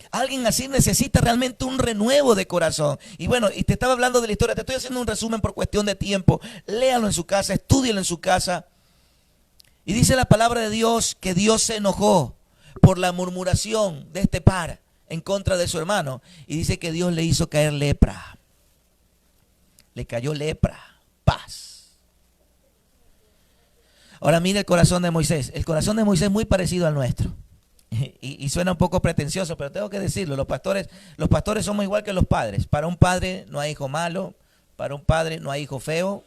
Alguien así necesita realmente un renuevo de corazón. Y bueno, y te estaba hablando de la historia, te estoy haciendo un resumen por cuestión de tiempo. Léalo en su casa, estúdialo en su casa. Y dice la palabra de Dios que Dios se enojó por la murmuración de este par en contra de su hermano. Y dice que Dios le hizo caer lepra. Le cayó lepra, paz. Ahora mira el corazón de Moisés. El corazón de Moisés es muy parecido al nuestro. Y suena un poco pretencioso, pero tengo que decirlo, los pastores somos igual que los padres. Para un padre no hay hijo malo, para un padre no hay hijo feo,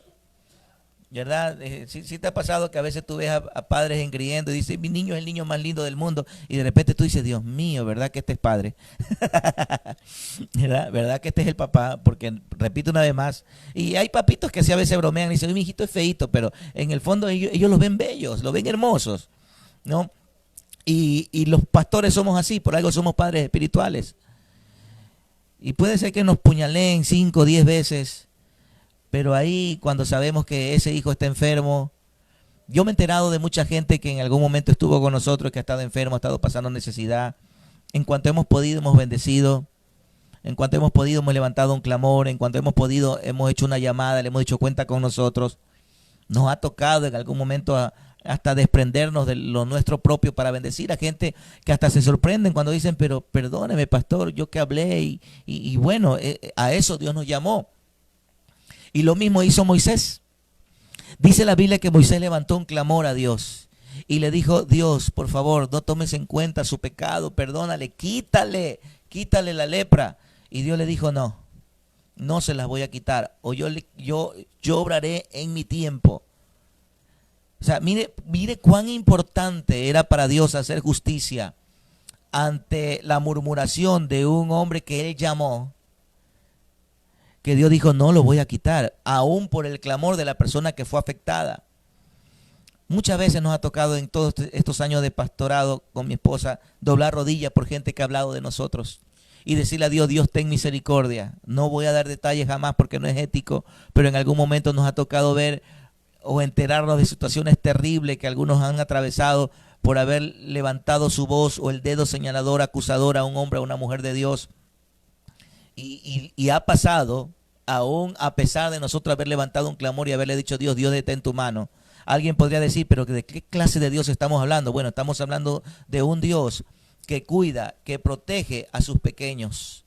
¿verdad? Sí te ha pasado que a veces tú ves a padres engriendo y dices, mi niño es el niño más lindo del mundo, y de repente tú dices, Dios mío, ¿verdad que este es padre? ¿Verdad que este es el papá? Porque, repito una vez más, y hay papitos que sí a veces bromean y dicen, mi hijito es feíto, pero en el fondo ellos los ven bellos, los ven hermosos, ¿no? Y los pastores somos así, por algo somos padres espirituales. Y puede ser que nos puñaleen 5 o 10 veces, pero ahí cuando sabemos que ese hijo está enfermo, yo me he enterado de mucha gente que en algún momento estuvo con nosotros, que ha estado enfermo, ha estado pasando necesidad. En cuanto hemos podido, hemos bendecido. En cuanto hemos podido, hemos levantado un clamor. En cuanto hemos podido, hemos hecho una llamada, le hemos dicho cuenta con nosotros. Nos ha tocado en algún momento hasta desprendernos de lo nuestro propio para bendecir a gente que hasta se sorprenden cuando dicen, pero perdóneme, pastor, yo que hablé y bueno, a eso Dios nos llamó. Y lo mismo hizo Moisés. Dice la Biblia que Moisés levantó un clamor a Dios y le dijo, Dios, por favor, no tomes en cuenta su pecado, perdónale, quítale la lepra. Y Dios le dijo, no se las voy a quitar, o yo obraré en mi tiempo. O sea, mire cuán importante era para Dios hacer justicia ante la murmuración de un hombre que él llamó, que Dios dijo, no lo voy a quitar, aún por el clamor de la persona que fue afectada. Muchas veces nos ha tocado en todos estos años de pastorado con mi esposa doblar rodillas por gente que ha hablado de nosotros y decirle a Dios, Dios, ten misericordia. No voy a dar detalles jamás porque no es ético, pero en algún momento nos ha tocado ver o enterarnos de situaciones terribles que algunos han atravesado por haber levantado su voz o el dedo señalador, acusador a un hombre o a una mujer de Dios. Y ha pasado, aún a pesar de nosotros haber levantado un clamor y haberle dicho, Dios, detén tu mano. Alguien podría decir, pero ¿de qué clase de Dios estamos hablando? Bueno, estamos hablando de un Dios que cuida, que protege a sus pequeños.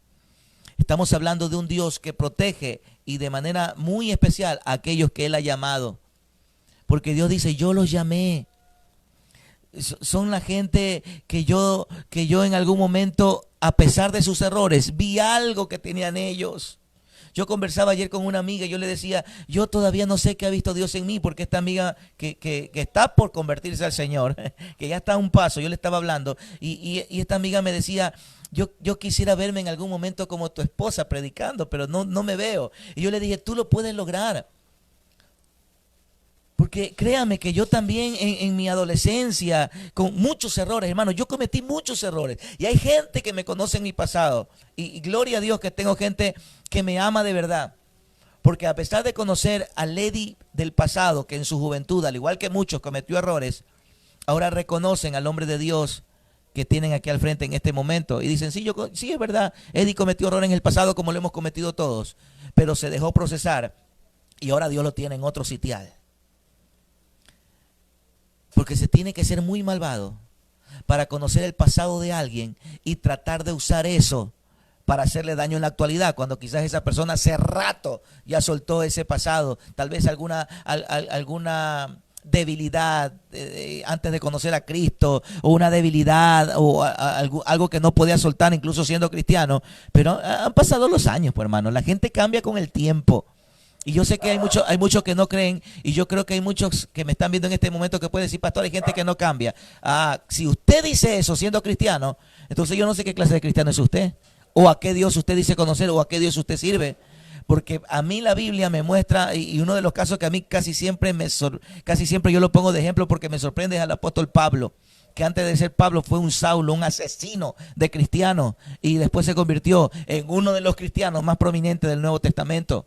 Estamos hablando de un Dios que protege y de manera muy especial a aquellos que Él ha llamado. Porque Dios dice, yo los llamé. Son la gente que yo en algún momento, a pesar de sus errores, vi algo que tenían ellos. Yo conversaba ayer con una amiga y yo le decía, yo todavía no sé qué ha visto Dios en mí, porque esta amiga que está por convertirse al Señor, que ya está a un paso, yo le estaba hablando, y esta amiga me decía, yo quisiera verme en algún momento como tu esposa predicando, pero no me veo. Y yo le dije, tú lo puedes lograr. Porque créame que yo también en mi adolescencia, con muchos errores, hermano, yo cometí muchos errores. Y hay gente que me conoce en mi pasado. Y gloria a Dios que tengo gente que me ama de verdad. Porque a pesar de conocer a Lady del pasado, que en su juventud, al igual que muchos, cometió errores, ahora reconocen al hombre de Dios que tienen aquí al frente en este momento y dicen, sí, sí es verdad, Eddie cometió error en el pasado como lo hemos cometido todos, pero se dejó procesar y ahora Dios lo tiene en otro sitial. Porque se tiene que ser muy malvado para conocer el pasado de alguien y tratar de usar eso para hacerle daño en la actualidad, cuando quizás esa persona hace rato ya soltó ese pasado, tal vez alguna debilidad antes de conocer a Cristo, o una debilidad o algo que no podía soltar incluso siendo cristiano, pero han pasado los años, pues hermano, la gente cambia con el tiempo. Y yo sé que hay muchos que no creen, y yo creo que hay muchos que me están viendo en este momento que pueden decir, pastor, hay gente que no cambia. Si usted dice eso siendo cristiano, entonces yo no sé qué clase de cristiano es usted, o a qué Dios usted dice conocer, o a qué Dios usted sirve. Porque a mí la Biblia me muestra, y uno de los casos que a mí casi siempre yo lo pongo de ejemplo porque me sorprende, es al apóstol Pablo, que antes de ser Pablo fue un Saulo, un asesino de cristianos, y después se convirtió en uno de los cristianos más prominentes del Nuevo Testamento.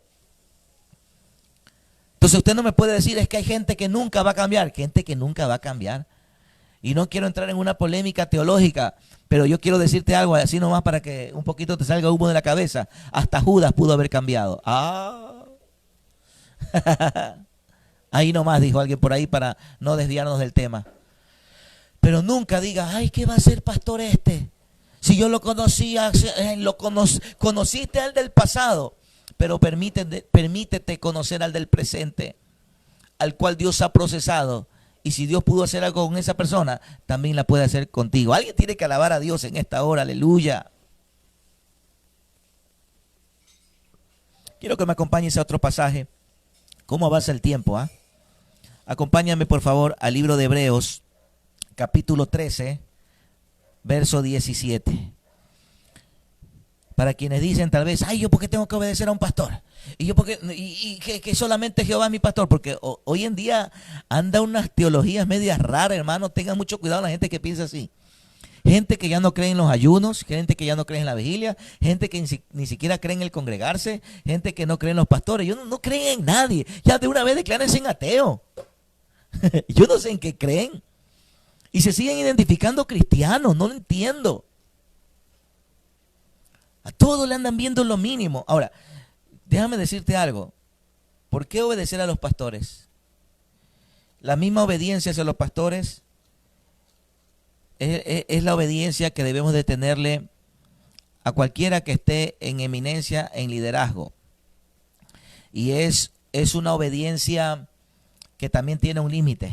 Entonces usted no me puede decir, es que hay gente que nunca va a cambiar, gente que nunca va a cambiar. Y no quiero entrar en una polémica teológica, pero yo quiero decirte algo así nomás para que un poquito te salga humo de la cabeza. Hasta Judas pudo haber cambiado. Ahí nomás dijo alguien por ahí para no desviarnos del tema. Pero nunca diga, ay, ¿qué va a ser pastor este? Si yo lo conocía, conociste al del pasado. Pero permítete conocer al del presente, al cual Dios ha procesado. Y si Dios pudo hacer algo con esa persona, también la puede hacer contigo. Alguien tiene que alabar a Dios en esta hora, aleluya. Quiero que me acompañes a otro pasaje. ¿Cómo avanza el tiempo? Acompáñame por favor al libro de Hebreos, capítulo 13, verso 17. Para quienes dicen tal vez, ay, ¿yo por qué tengo que obedecer a un pastor? Y yo porque que solamente Jehová es mi pastor, porque hoy en día anda unas teologías medias raras, hermano. Tengan mucho cuidado la gente que piensa así. Gente que ya no cree en los ayunos, gente que ya no cree en la vigilia, gente que ni siquiera cree en el congregarse, gente que no cree en los pastores. Yo no creen en nadie. Ya de una vez declárense en ateo. Yo no sé en qué creen. Y se siguen identificando cristianos, no lo entiendo. A todos le andan viendo lo mínimo. Ahora, déjame decirte algo. ¿Por qué obedecer a los pastores? La misma obediencia hacia los pastores es la obediencia que debemos de tenerle a cualquiera que esté en eminencia, en liderazgo. Y es una obediencia que también tiene un límite,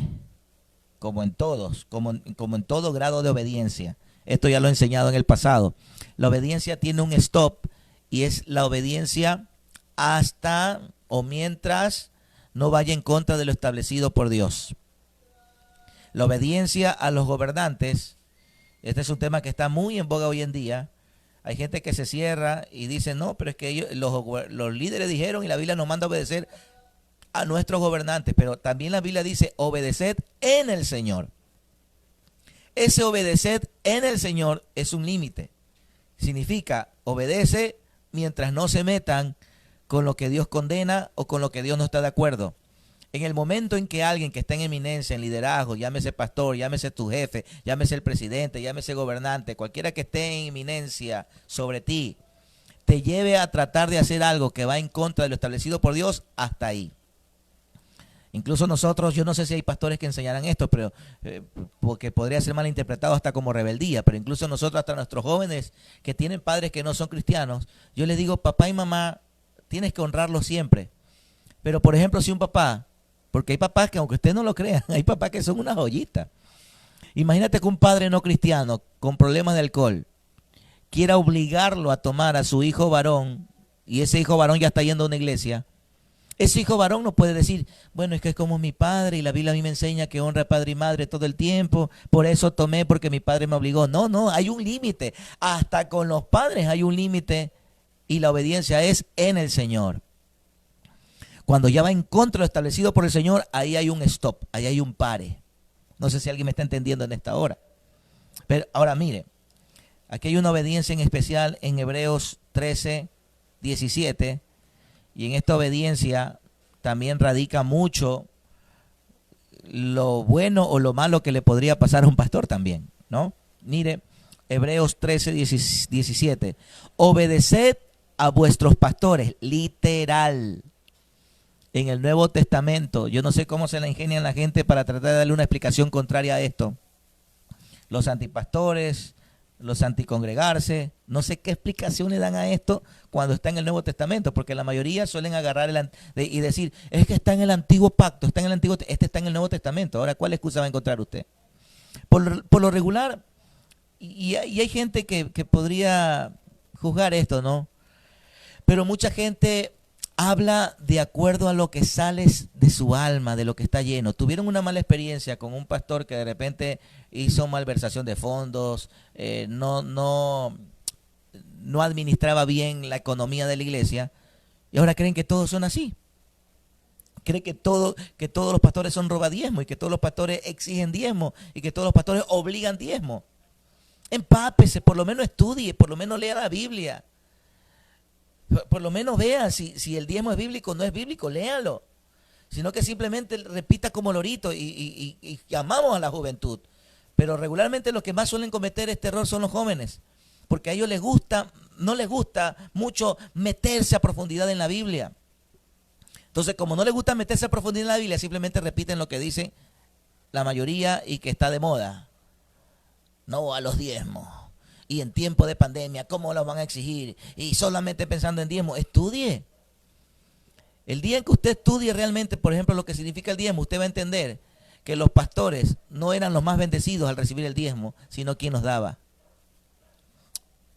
como en todos, como en todo grado de obediencia. Esto ya lo he enseñado en el pasado. La obediencia tiene un stop y es la obediencia hasta o mientras no vaya en contra de lo establecido por Dios. La obediencia a los gobernantes, este es un tema que está muy en boga hoy en día. Hay gente que se cierra y dice, no, pero es que los líderes dijeron y la Biblia nos manda a obedecer a nuestros gobernantes, pero también la Biblia dice, obedeced en el Señor. Ese obedeced en el Señor es un límite. Significa, obedece mientras no se metan con lo que Dios condena o con lo que Dios no está de acuerdo. En el momento en que alguien que está en eminencia, en liderazgo, llámese pastor, llámese tu jefe, llámese el presidente, llámese gobernante, cualquiera que esté en eminencia sobre ti, te lleve a tratar de hacer algo que va en contra de lo establecido por Dios, hasta ahí. Incluso nosotros, yo no sé si hay pastores que enseñarán esto, pero porque podría ser mal interpretado hasta como rebeldía, pero incluso nosotros, hasta nuestros jóvenes que tienen padres que no son cristianos, yo les digo, papá y mamá, tienes que honrarlos siempre. Pero por ejemplo, si un papá, porque hay papás que aunque usted no lo crea, hay papás que son una joyita. Imagínate que un padre no cristiano con problemas de alcohol quiera obligarlo a tomar a su hijo varón, y ese hijo varón ya está yendo a una iglesia. Ese hijo varón no puede decir, bueno, es que es como mi padre y la Biblia a mí me enseña que honra a padre y madre todo el tiempo, por eso tomé porque mi padre me obligó. No, hay un límite. Hasta con los padres hay un límite y la obediencia es en el Señor. Cuando ya va en contra de lo establecido por el Señor, ahí hay un stop, ahí hay un pare. No sé si alguien me está entendiendo en esta hora. Pero ahora mire, aquí hay una obediencia en especial en Hebreos 13, 17. Y en esta obediencia también radica mucho lo bueno o lo malo que le podría pasar a un pastor también, ¿no? Mire, Hebreos 13, 17. Obedeced a vuestros pastores, literal. En el Nuevo Testamento, yo no sé cómo se la ingenian la gente para tratar de darle una explicación contraria a esto. Los antipastores, los anticongregarse, no sé qué explicación le dan a esto cuando está en el Nuevo Testamento, porque la mayoría suelen agarrar y decir, es que está en el Antiguo Pacto, está en el Antiguo, este está en el Nuevo Testamento. Ahora, ¿cuál excusa va a encontrar usted? Por lo regular, y hay gente que podría juzgar esto, ¿no? Pero mucha gente habla de acuerdo a lo que sale de su alma, de lo que está lleno. Tuvieron una mala experiencia con un pastor que de repente hizo malversación de fondos, no administraba bien la economía de la iglesia, y ahora creen que todos son así. Creen que todos los pastores son robadiezmo y que todos los pastores exigen diezmo y que todos los pastores obligan diezmo. Empápese, por lo menos estudie, por lo menos lea la Biblia. Por lo menos vea si el diezmo es bíblico o no es bíblico, léalo. Sino que simplemente repita como lorito y amamos a la juventud. Pero regularmente los que más suelen cometer este error son los jóvenes. Porque a ellos no les gusta mucho meterse a profundidad en la Biblia. Entonces, como no les gusta meterse a profundidad en la Biblia, simplemente repiten lo que dice la mayoría y que está de moda. No a los diezmos. Y en tiempo de pandemia, ¿cómo los van a exigir? Y solamente pensando en diezmo, estudie. El día en que usted estudie realmente, por ejemplo, lo que significa el diezmo, usted va a entender que los pastores no eran los más bendecidos al recibir el diezmo, sino quien los daba.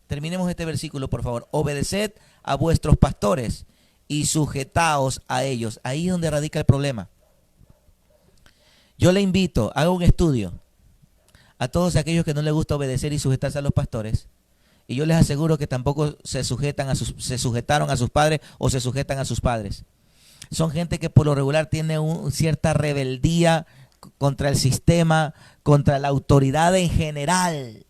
Terminemos este versículo, por favor. Obedeced a vuestros pastores y sujetaos a ellos. Ahí es donde radica el problema. Yo le invito, haga un estudio a todos aquellos que no les gusta obedecer y sujetarse a los pastores, y yo les aseguro que tampoco se sujetaron a sus padres o se sujetan a sus padres. Son gente que por lo regular tiene cierta rebeldía contra el sistema, contra la autoridad en general.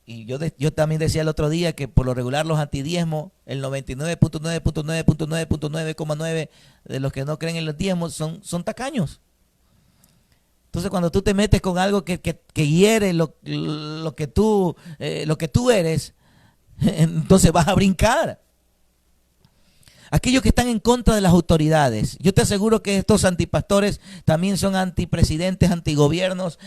Y yo también decía el otro día que por lo regular los antidiezmos, el 99.9.9.9.9,9 de los que no creen en los diezmos son tacaños. Entonces, cuando tú te metes con algo que hiere lo que tú eres, entonces vas a brincar. Aquellos que están en contra de las autoridades, yo te aseguro que estos antipastores también son antipresidentes, antigobiernos,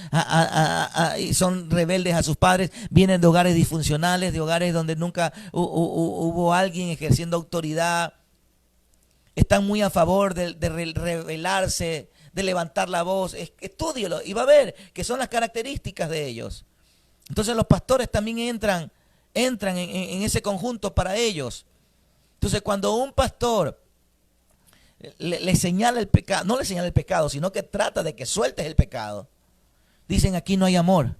y son rebeldes a sus padres, vienen de hogares disfuncionales, de hogares donde nunca hubo alguien ejerciendo autoridad. Están muy a favor de rebelarse, de levantar la voz. Estúdielo y va a ver que son las características de ellos. Entonces los pastores también entran en ese conjunto para ellos. Entonces cuando un pastor le señala el pecado, no le señala el pecado, sino que trata de que sueltes el pecado, dicen aquí no hay amor.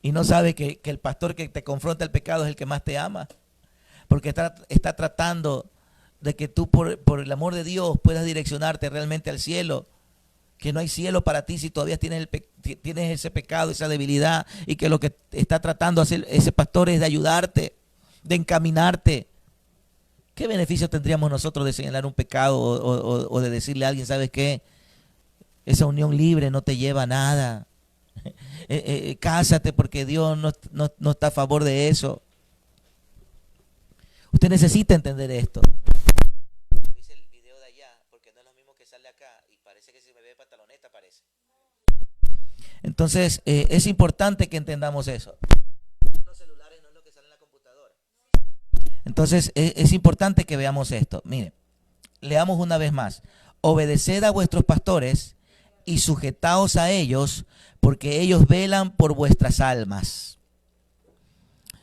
Y no sabe que el pastor que te confronta el pecado es el que más te ama. Porque está tratando de que tú por el amor de Dios puedas direccionarte realmente al cielo. Que no hay cielo para ti si todavía tienes ese pecado, esa debilidad, y que lo que está tratando de hacer ese pastor es de ayudarte, de encaminarte. ¿Qué beneficio tendríamos nosotros de señalar un pecado o de decirle a alguien, ¿sabes qué? Esa unión libre no te lleva a nada. Cásate porque Dios no está a favor de eso. Usted necesita entender esto. Dice el video de allá, porque no es lo mismo que sale acá y parece que si me ve pantaloneta parece. Entonces, es importante que entendamos eso. Los celulares no es lo que sale en la computadora. Entonces, es importante que veamos esto. Mire, leamos una vez más. Obedeced a vuestros pastores y sujetaos a ellos, porque ellos velan por vuestras almas.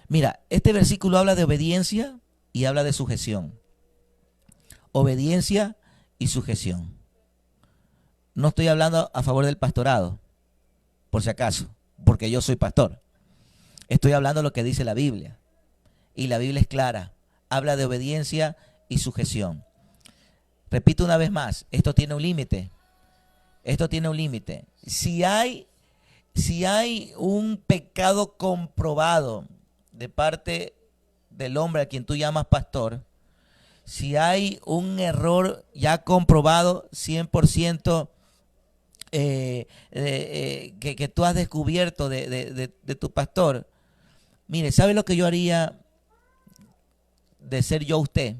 Mira, este versículo habla de obediencia y habla de sujeción. Obediencia y sujeción. No estoy hablando a favor del pastorado, por si acaso, porque yo soy pastor. Estoy hablando de lo que dice la Biblia. Y la Biblia es clara. Habla de obediencia y sujeción. Repito una vez más, esto tiene un límite. Esto tiene un límite. Si hay un pecado comprobado de parte del hombre a quien tú llamas pastor, si hay un error ya comprobado 100% que tú has descubierto de tu pastor, mire, ¿sabe lo que yo haría de ser yo usted?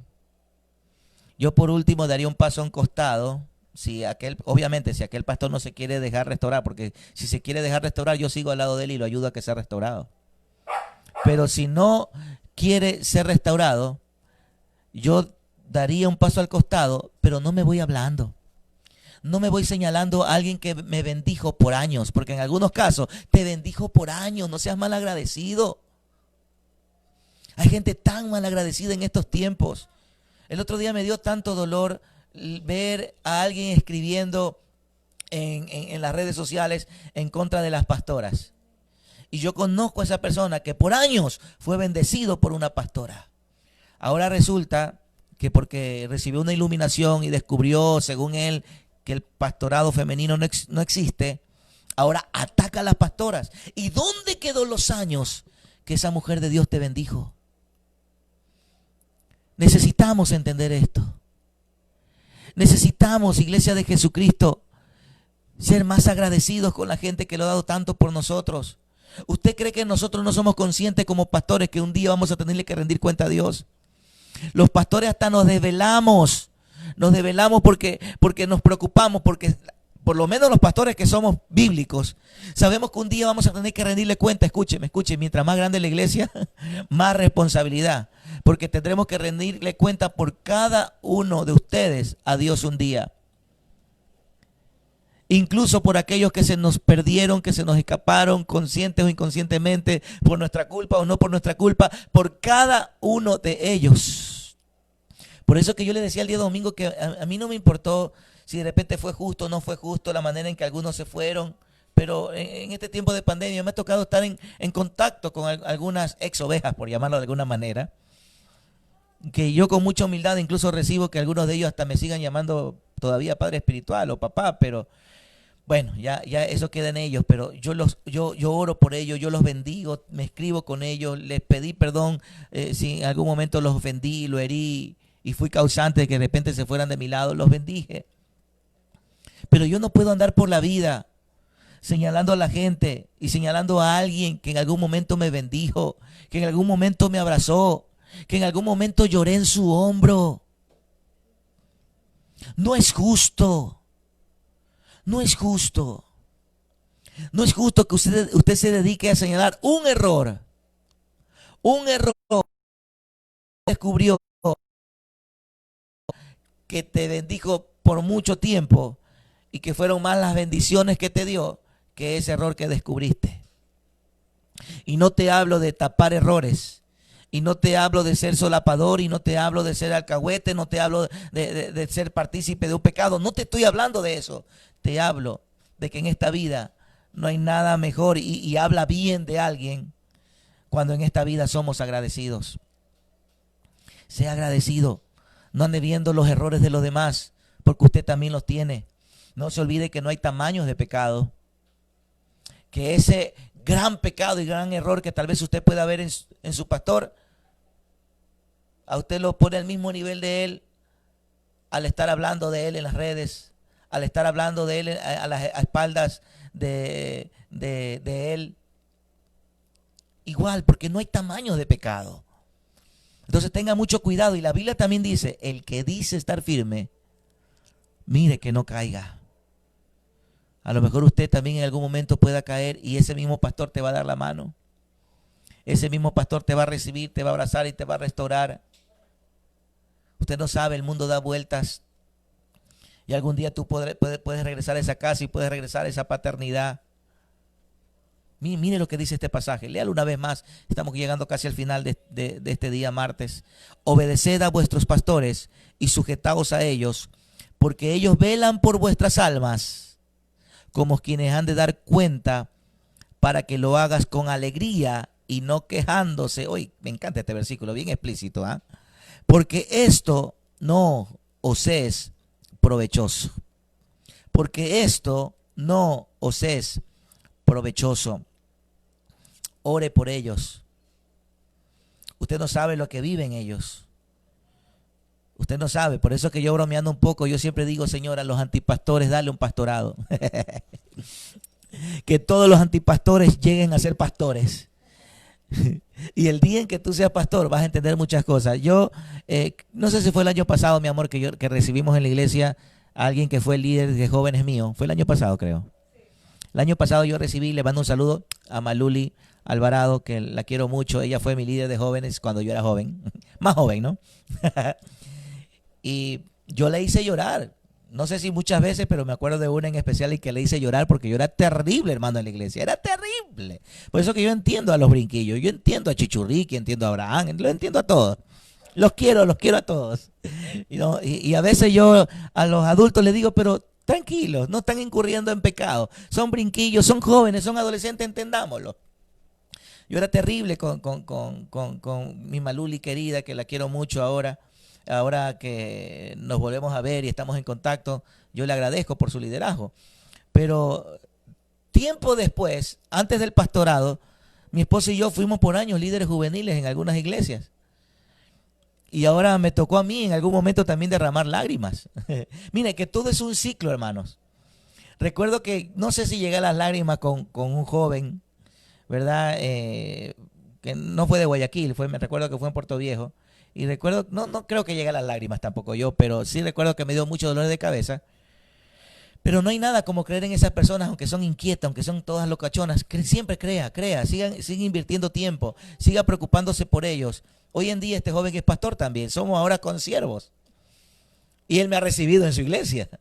Yo por último daría un paso a un costado. Si aquel, obviamente, si aquel pastor no se quiere dejar restaurar, porque si se quiere dejar restaurar, yo sigo al lado de él y lo ayudo a que sea restaurado. Pero si no quiere ser restaurado, yo daría un paso al costado, pero no me voy hablando. No me voy señalando a alguien que me bendijo por años, porque en algunos casos te bendijo por años, no seas mal agradecido. Hay gente tan mal agradecida en estos tiempos. El otro día me dio tanto dolor ver a alguien escribiendo en las redes sociales en contra de las pastoras. Y yo conozco a esa persona que por años fue bendecido por una pastora. Ahora resulta que porque recibió una iluminación y descubrió, según él, que el pastorado femenino no existe, ahora ataca a las pastoras. ¿Y dónde quedó los años que esa mujer de Dios te bendijo? Necesitamos entender esto. Necesitamos, Iglesia de Jesucristo, ser más agradecidos con la gente que lo ha dado tanto por nosotros. ¿Usted cree que nosotros no somos conscientes como pastores que un día vamos a tenerle que rendir cuenta a Dios? Los pastores hasta nos desvelamos porque nos preocupamos, porque por lo menos los pastores que somos bíblicos, sabemos que un día vamos a tener que rendirle cuenta. Escúcheme, mientras más grande la iglesia, más responsabilidad, porque tendremos que rendirle cuenta por cada uno de ustedes a Dios un día. Incluso por aquellos que se nos perdieron, que se nos escaparon, conscientes o inconscientemente, por nuestra culpa o no por nuestra culpa, por cada uno de ellos. Por eso que yo le decía el día domingo que a mí no me importó si de repente fue justo o no fue justo la manera en que algunos se fueron, pero en este tiempo de pandemia me ha tocado estar en contacto con algunas ex ovejas, por llamarlo de alguna manera, que yo con mucha humildad incluso recibo que algunos de ellos hasta me sigan llamando todavía padre espiritual o papá, pero bueno, ya eso queda en ellos, pero yo oro por ellos, yo los bendigo, me escribo con ellos, les pedí perdón si en algún momento los ofendí, lo herí y fui causante de que de repente se fueran de mi lado, los bendije. Pero yo no puedo andar por la vida señalando a la gente y señalando a alguien que en algún momento me bendijo, que en algún momento me abrazó, que en algún momento lloré en su hombro. No es justo. No es justo. No es justo que usted se dedique a señalar un error. Un error descubrió que te bendijo por mucho tiempo y que fueron más las bendiciones que te dio que ese error que descubriste. Y no te hablo de tapar errores. Y no te hablo de ser solapador, y no te hablo de ser alcahuete, no te hablo de ser partícipe de un pecado. No te estoy hablando de eso. Te hablo de que en esta vida no hay nada mejor y habla bien de alguien cuando en esta vida somos agradecidos. Sea agradecido. No ande viendo los errores de los demás, porque usted también los tiene. No se olvide que no hay tamaños de pecado. Que ese gran pecado y gran error que tal vez usted pueda ver en su pastor, a usted lo pone al mismo nivel de él al estar hablando de él en las redes, al estar hablando de él a las espaldas de él. Igual, porque no hay tamaños de pecado. Entonces tenga mucho cuidado. Y la Biblia también dice, el que dice estar firme, mire que no caiga. A lo mejor usted también en algún momento pueda caer y ese mismo pastor te va a dar la mano. Ese mismo pastor te va a recibir, te va a abrazar y te va a restaurar. Usted no sabe, el mundo da vueltas. Y algún día tú puedes regresar a esa casa y puedes regresar a esa paternidad. Mire lo que dice este pasaje. Léalo una vez más. Estamos llegando casi al final de este día martes. Obedeced a vuestros pastores y sujetaos a ellos, porque ellos velan por vuestras almas, como quienes han de dar cuenta, para que lo hagas con alegría y no quejándose. Hoy me encanta este versículo, bien explícito, ¿eh? Porque esto no os es provechoso. Porque esto no os es provechoso. Ore por ellos. Usted no sabe lo que viven ellos. Usted no sabe, por eso que yo bromeando un poco, yo siempre digo, señora, a los antipastores, dale un pastorado. Que todos los antipastores lleguen a ser pastores. Y el día en que tú seas pastor vas a entender muchas cosas. Yo, no sé si fue el año pasado, mi amor, que recibimos en la iglesia a alguien que fue el líder de jóvenes mío. Fue el año pasado, creo. El año pasado yo recibí, le mando un saludo a Maluli Alvarado, que la quiero mucho. Ella fue mi líder de jóvenes cuando yo era joven. Más joven, ¿no? Y yo le hice llorar. No sé si muchas veces, pero me acuerdo de una en especial en que le hice llorar porque yo era terrible, hermano, en la iglesia. Era terrible. Por eso que yo entiendo a los brinquillos. Yo entiendo a Chichurriqui, entiendo a Abraham, lo entiendo a todos. Los quiero a todos. Y a veces yo a los adultos les digo, pero tranquilos, no están incurriendo en pecado. Son brinquillos, son jóvenes, son adolescentes, entendámoslo. Yo era terrible con mi Maluli querida, que la quiero mucho ahora. Ahora que nos volvemos a ver y estamos en contacto, yo le agradezco por su liderazgo. Pero tiempo después, antes del pastorado, mi esposa y yo fuimos por años líderes juveniles en algunas iglesias. Y ahora me tocó a mí en algún momento también derramar lágrimas. Mire, que todo es un ciclo, hermanos. Recuerdo que, no sé si llegué a las lágrimas con un joven, ¿verdad? Que no fue de Guayaquil, me recuerdo que fue en Puerto Viejo. Y recuerdo, no creo que llegue a las lágrimas tampoco yo, pero sí recuerdo que me dio mucho dolor de cabeza. Pero no hay nada como creer en esas personas, aunque son inquietas, aunque son todas locachonas. Siempre crea, siga invirtiendo tiempo, siga preocupándose por ellos. Hoy en día este joven es pastor también, somos ahora consiervos. Y él me ha recibido en su iglesia.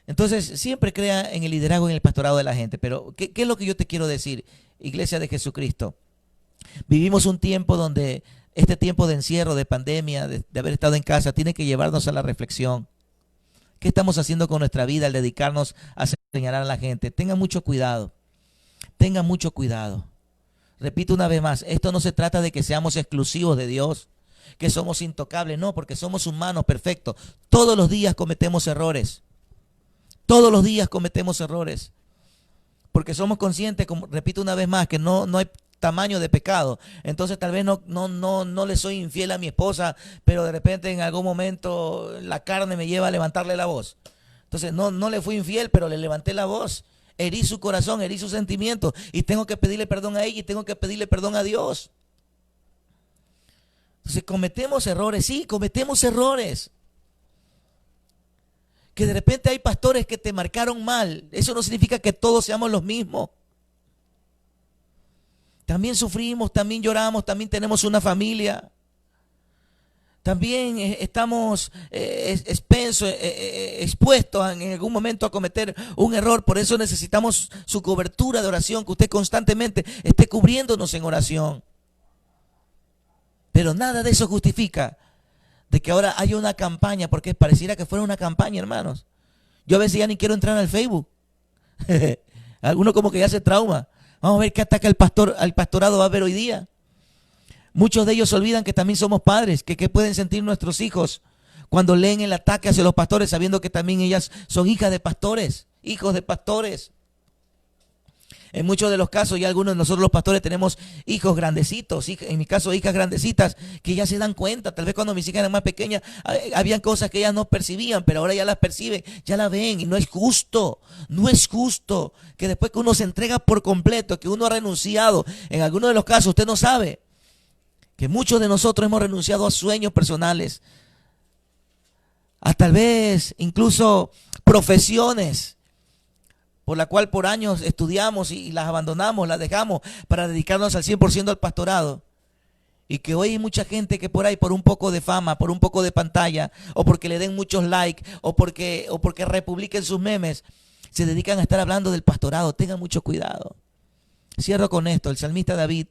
Entonces, siempre crea en el liderazgo, en el pastorado de la gente. Pero, ¿qué es lo que yo te quiero decir, Iglesia de Jesucristo? Vivimos un tiempo donde este tiempo de encierro, de pandemia, de haber estado en casa, tiene que llevarnos a la reflexión. ¿Qué estamos haciendo con nuestra vida al dedicarnos a señalar a la gente? Tengan mucho cuidado. Tengan mucho cuidado. Repito una vez más, esto no se trata de que seamos exclusivos de Dios, que somos intocables. No, porque somos humanos perfectos. Todos los días cometemos errores. Todos los días cometemos errores. Porque somos conscientes, como repito una vez más, que no hay tamaño de pecado. Entonces tal vez no le soy infiel a mi esposa, pero de repente en algún momento la carne me lleva a levantarle la voz. Entonces no le fui infiel, pero le levanté la voz. Herí su corazón, herí sus sentimientos y tengo que pedirle perdón a ella y tengo que pedirle perdón a Dios. Entonces cometemos errores, sí, cometemos errores. Que de repente hay pastores que te marcaron mal. Eso no significa que todos seamos los mismos. También sufrimos, también lloramos, también tenemos una familia. También estamos expuestos en algún momento a cometer un error. Por eso necesitamos su cobertura de oración, que usted constantemente esté cubriéndonos en oración. Pero nada de eso justifica de que ahora haya una campaña, porque pareciera que fuera una campaña, hermanos. Yo a veces ya ni quiero entrar al Facebook. Algunos como que ya se trauma. Vamos a ver qué ataque al pastorado va a haber hoy día. Muchos de ellos se olvidan que también somos padres, que qué pueden sentir nuestros hijos cuando leen el ataque hacia los pastores, sabiendo que también ellas son hijas de pastores, hijos de pastores. En muchos de los casos, ya algunos de nosotros los pastores tenemos hijos grandecitos, en mi caso hijas grandecitas, que ya se dan cuenta. Tal vez cuando mis hijas eran más pequeñas, habían cosas que ellas no percibían, pero ahora ya las perciben, ya las ven. Y no es justo que después que uno se entrega por completo, que uno ha renunciado, en algunos de los casos usted no sabe, que muchos de nosotros hemos renunciado a sueños personales, a tal vez incluso profesiones, por la cual por años estudiamos y las abandonamos, las dejamos para dedicarnos al 100% al pastorado. Y que hoy hay mucha gente que por ahí, por un poco de fama, por un poco de pantalla, o porque le den muchos likes, o porque republiquen sus memes, se dedican a estar hablando del pastorado. Tengan mucho cuidado. Cierro con esto. El salmista David,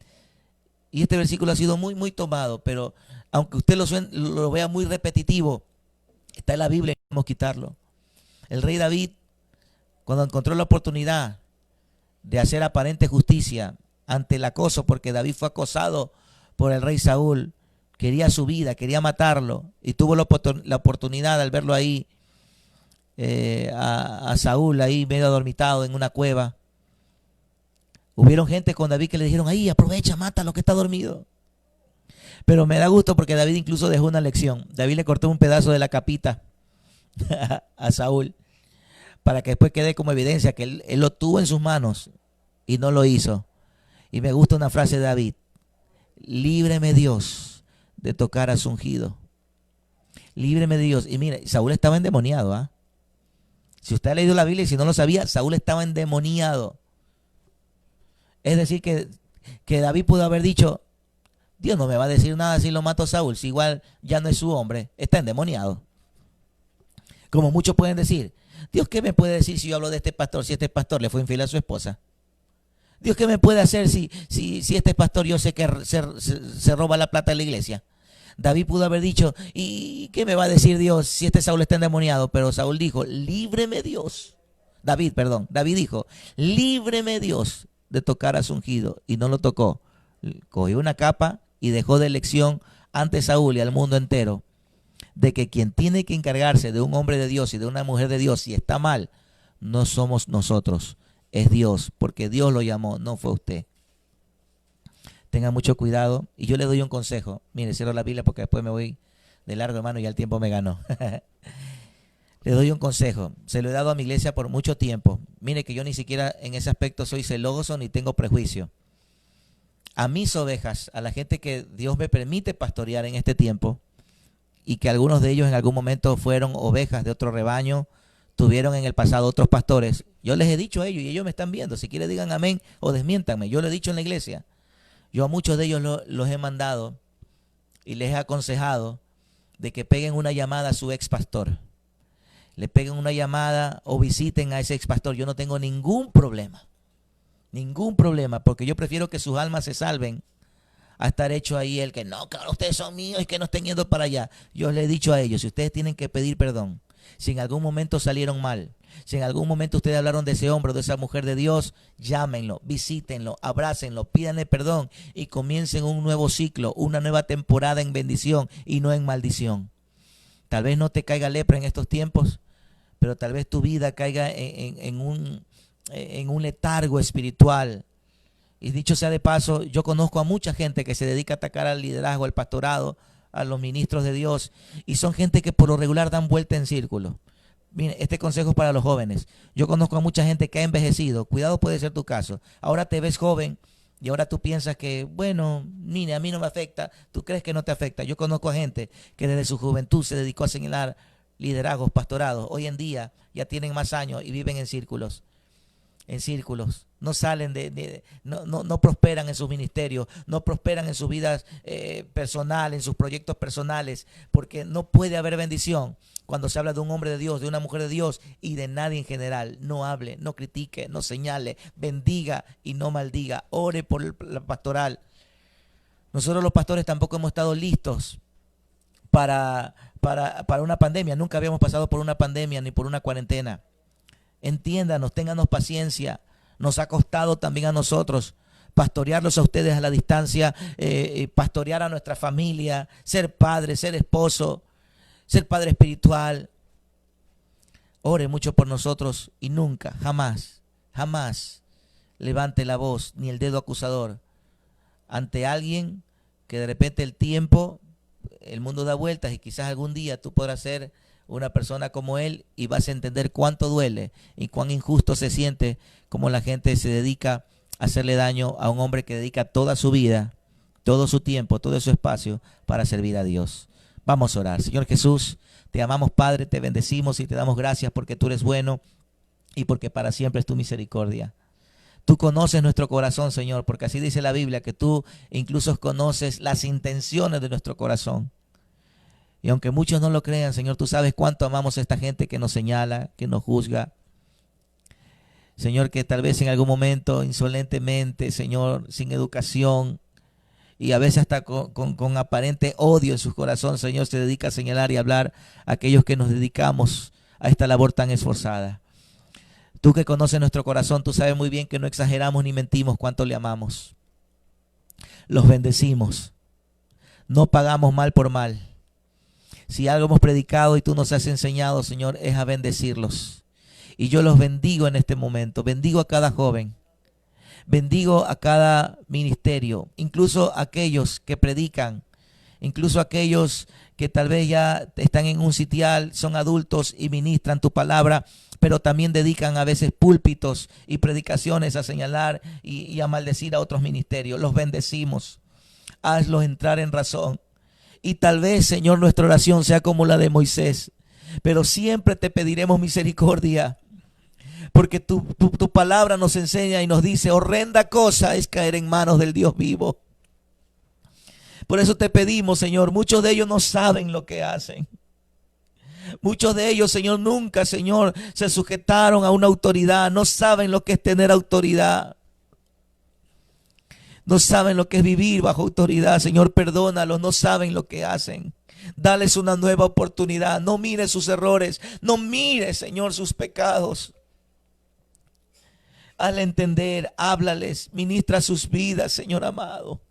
y este versículo ha sido muy, muy tomado, pero aunque usted lo vea muy repetitivo, está en la Biblia y no podemos quitarlo. El rey David, cuando encontró la oportunidad de hacer aparente justicia ante el acoso, porque David fue acosado por el rey Saúl, quería su vida, quería matarlo, y tuvo la oportunidad al verlo ahí, a Saúl ahí medio adormitado en una cueva. Hubieron gente con David que le dijeron, ahí aprovecha, mata a lo que está dormido. Pero me da gusto porque David incluso dejó una lección. David le cortó un pedazo de la capita a Saúl para que después quede como evidencia que él lo tuvo en sus manos y no lo hizo. Y me gusta una frase de David: líbreme Dios de tocar a su ungido. Líbreme Dios. Y mire, Saúl estaba endemoniado, ¿ah? Si usted ha leído la Biblia y si no lo sabía, Saúl estaba endemoniado. Es decir que David pudo haber dicho: Dios no me va a decir nada si lo mato a Saúl, si igual ya no es su hombre, está endemoniado. Como muchos pueden decir: Dios, ¿qué me puede decir si yo hablo de este pastor, si este pastor le fue infiel a su esposa? Dios, ¿qué me puede hacer si este pastor yo sé que se roba la plata de la iglesia? David pudo haber dicho: ¿y qué me va a decir Dios si este Saúl está endemoniado? Pero Saúl dijo: líbreme Dios. David dijo: líbreme Dios de tocar a su ungido. Y no lo tocó. Cogió una capa y dejó de lección ante Saúl y al mundo entero de que quien tiene que encargarse de un hombre de Dios y de una mujer de Dios si está mal, no somos nosotros, es Dios, porque Dios lo llamó, no fue usted. Tenga mucho cuidado. Y yo le doy un consejo. Mire, cierro la Biblia porque después me voy de largo, hermano, y ya el tiempo me ganó. Le doy un consejo. Se lo he dado a mi iglesia por mucho tiempo. Mire que yo ni siquiera en ese aspecto soy celoso ni tengo prejuicio. A mis ovejas, a la gente que Dios me permite pastorear en este tiempo, y que algunos de ellos en algún momento fueron ovejas de otro rebaño, tuvieron en el pasado otros pastores, yo les he dicho a ellos y ellos me están viendo. Si quieren digan amén o desmiéntanme. Yo lo he dicho en la iglesia. Yo a muchos de ellos los he mandado y les he aconsejado de que peguen una llamada a su ex pastor. Le peguen una llamada o visiten a ese ex pastor. Yo no tengo ningún problema. Ningún problema, porque yo prefiero que sus almas se salven a estar hecho ahí el que no, claro, ustedes son míos y que no estén yendo para allá. Yo les he dicho a ellos: si ustedes tienen que pedir perdón, si en algún momento salieron mal, si en algún momento ustedes hablaron de ese hombre o de esa mujer de Dios, llámenlo, visítenlo, abrácenlo, pídanle perdón y comiencen un nuevo ciclo, una nueva temporada en bendición y no en maldición. Tal vez no te caiga lepra en estos tiempos, pero tal vez tu vida caiga en un letargo espiritual. Y dicho sea de paso, yo conozco a mucha gente que se dedica a atacar al liderazgo, al pastorado, a los ministros de Dios, y son gente que por lo regular dan vuelta en círculo. Mire, este consejo es para los jóvenes. Yo conozco a mucha gente que ha envejecido. Cuidado, puede ser tu caso. Ahora te ves joven y ahora tú piensas que, bueno, mire, a mí no me afecta. Tú crees que no te afecta. Yo conozco a gente que desde su juventud se dedicó a señalar liderazgos, pastorados. Hoy en día ya tienen más años y viven en círculos. No salen no prosperan en sus ministerios, no prosperan en sus vidas personales, en sus proyectos personales, porque no puede haber bendición cuando se habla de un hombre de Dios, de una mujer de Dios y de nadie en general. No hable, no critique, no señale, bendiga y no maldiga. Ore por la pastoral. Nosotros los pastores tampoco hemos estado listos para una pandemia. Nunca habíamos pasado por una pandemia ni por una cuarentena. Entiéndanos, ténganos paciencia. Nos ha costado también a nosotros pastorearlos a ustedes a la distancia, pastorear a nuestra familia, ser padre, ser esposo, ser padre espiritual. Ore mucho por nosotros y nunca, jamás, jamás levante la voz ni el dedo acusador ante alguien que de repente el mundo da vueltas y quizás algún día tú podrás ser una persona como él y vas a entender cuánto duele y cuán injusto se siente como la gente se dedica a hacerle daño a un hombre que dedica toda su vida, todo su tiempo, todo su espacio para servir a Dios. Vamos a orar. Señor Jesús, te amamos, Padre, te bendecimos y te damos gracias porque tú eres bueno y porque para siempre es tu misericordia. Tú conoces nuestro corazón, Señor, porque así dice la Biblia, que tú incluso conoces las intenciones de nuestro corazón. Y aunque muchos no lo crean, Señor, tú sabes cuánto amamos a esta gente que nos señala, que nos juzga. Señor, que tal vez en algún momento insolentemente, Señor, sin educación y a veces hasta con aparente odio en su corazón, Señor, se dedica a señalar y hablar a aquellos que nos dedicamos a esta labor tan esforzada. Tú que conoces nuestro corazón, tú sabes muy bien que no exageramos ni mentimos cuánto le amamos. Los bendecimos. No pagamos mal por mal. Si algo hemos predicado y tú nos has enseñado, Señor, es a bendecirlos. Y yo los bendigo en este momento. Bendigo a cada joven. Bendigo a cada ministerio. Incluso aquellos que predican incluso aquellos que tal vez ya están en un sitial, son adultos y ministran tu palabra, pero también dedican a veces púlpitos y predicaciones a señalar y a maldecir a otros ministerios. Los bendecimos. Hazlos entrar en razón. Y tal vez, Señor, nuestra oración sea como la de Moisés, pero siempre te pediremos misericordia, porque tu palabra nos enseña y nos dice: horrenda cosa es caer en manos del Dios vivo. Por eso te pedimos, Señor, muchos de ellos no saben lo que hacen. Muchos de ellos, Señor, nunca, Señor, se sujetaron a una autoridad. No saben lo que es tener autoridad. No saben lo que es vivir bajo autoridad. Señor, perdónalos, no saben lo que hacen. Dales una nueva oportunidad. No mires sus errores. No mires, Señor, sus pecados. Hazle entender, háblales, ministra sus vidas, Señor amado.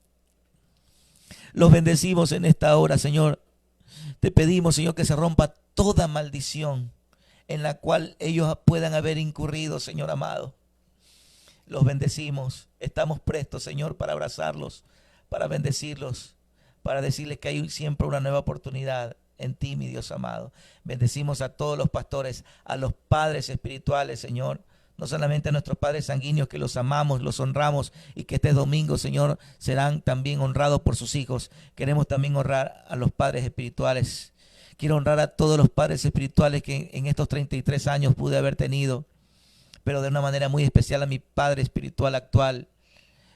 Los bendecimos en esta hora, Señor. Te pedimos, Señor, que se rompa toda maldición en la cual ellos puedan haber incurrido, Señor amado. Los bendecimos. Estamos prestos, Señor, para abrazarlos, para bendecirlos, para decirles que hay siempre una nueva oportunidad en ti, mi Dios amado. Bendecimos a todos los pastores, a los padres espirituales, Señor. No solamente a nuestros padres sanguíneos, que los amamos, los honramos, y que este domingo, Señor, serán también honrados por sus hijos. Queremos también honrar a los padres espirituales. Quiero honrar a todos los padres espirituales que en estos 33 años pude haber tenido, pero de una manera muy especial a mi padre espiritual actual,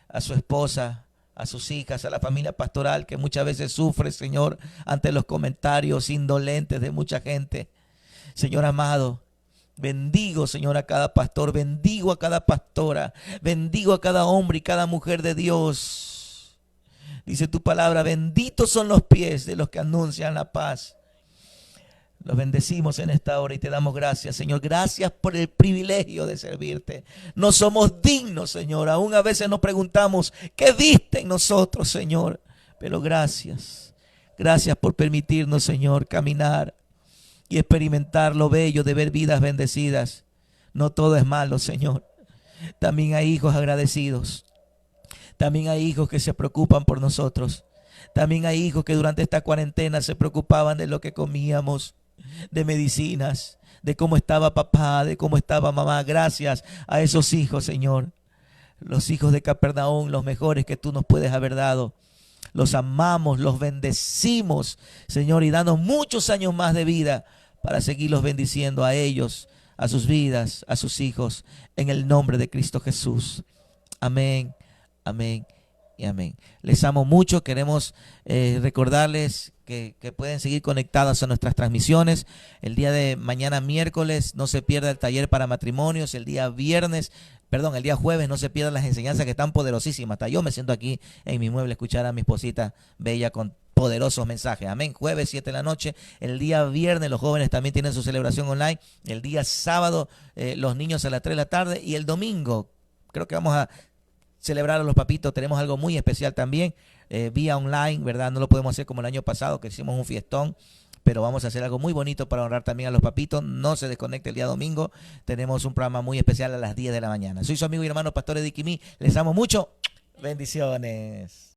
a su esposa, a sus hijas, a la familia pastoral que muchas veces sufre, Señor, ante los comentarios indolentes de mucha gente. Señor amado, bendigo, Señor, a cada pastor, bendigo a cada pastora, bendigo a cada hombre y cada mujer de Dios. Dice tu palabra: benditos son los pies de los que anuncian la paz. Los bendecimos en esta hora y te damos gracias, Señor. Gracias por el privilegio de servirte. No somos dignos, Señor. Aún a veces nos preguntamos: ¿qué viste en nosotros, Señor? Pero gracias. Gracias por permitirnos, Señor, caminar y experimentar lo bello de ver vidas bendecidas. No todo es malo, Señor. También hay hijos agradecidos. También hay hijos que se preocupan por nosotros. También hay hijos que durante esta cuarentena se preocupaban de lo que comíamos, de medicinas, de cómo estaba papá, de cómo estaba mamá. Gracias a esos hijos, Señor. Los hijos de Capernaum, los mejores que tú nos puedes haber dado. Los amamos, los bendecimos, Señor, y danos muchos años más de vida para seguirlos bendiciendo a ellos, a sus vidas, a sus hijos, en el nombre de Cristo Jesús. Amén, amén y amén. Les amo mucho. Queremos recordarles que pueden seguir conectados a nuestras transmisiones. El día de mañana, miércoles, no se pierda el taller para matrimonios. El día jueves, no se pierdan las enseñanzas que están poderosísimas. Hasta yo me siento aquí en mi mueble a escuchar a mi esposita bella con poderosos mensajes. Amén. Jueves 7 de la noche. El día viernes los jóvenes también tienen su celebración online. El día sábado los niños a las 3 de la tarde. Y el domingo creo que vamos a celebrar a los papitos. Tenemos algo muy especial también, vía online, ¿verdad? No lo podemos hacer como el año pasado, que hicimos un fiestón, pero vamos a hacer algo muy bonito para honrar también a los papitos. No se desconecte el día domingo. Tenemos un programa muy especial a las 10 de la mañana. Soy su amigo y hermano Pastor Eddie Quimí. Les amo mucho. Bendiciones.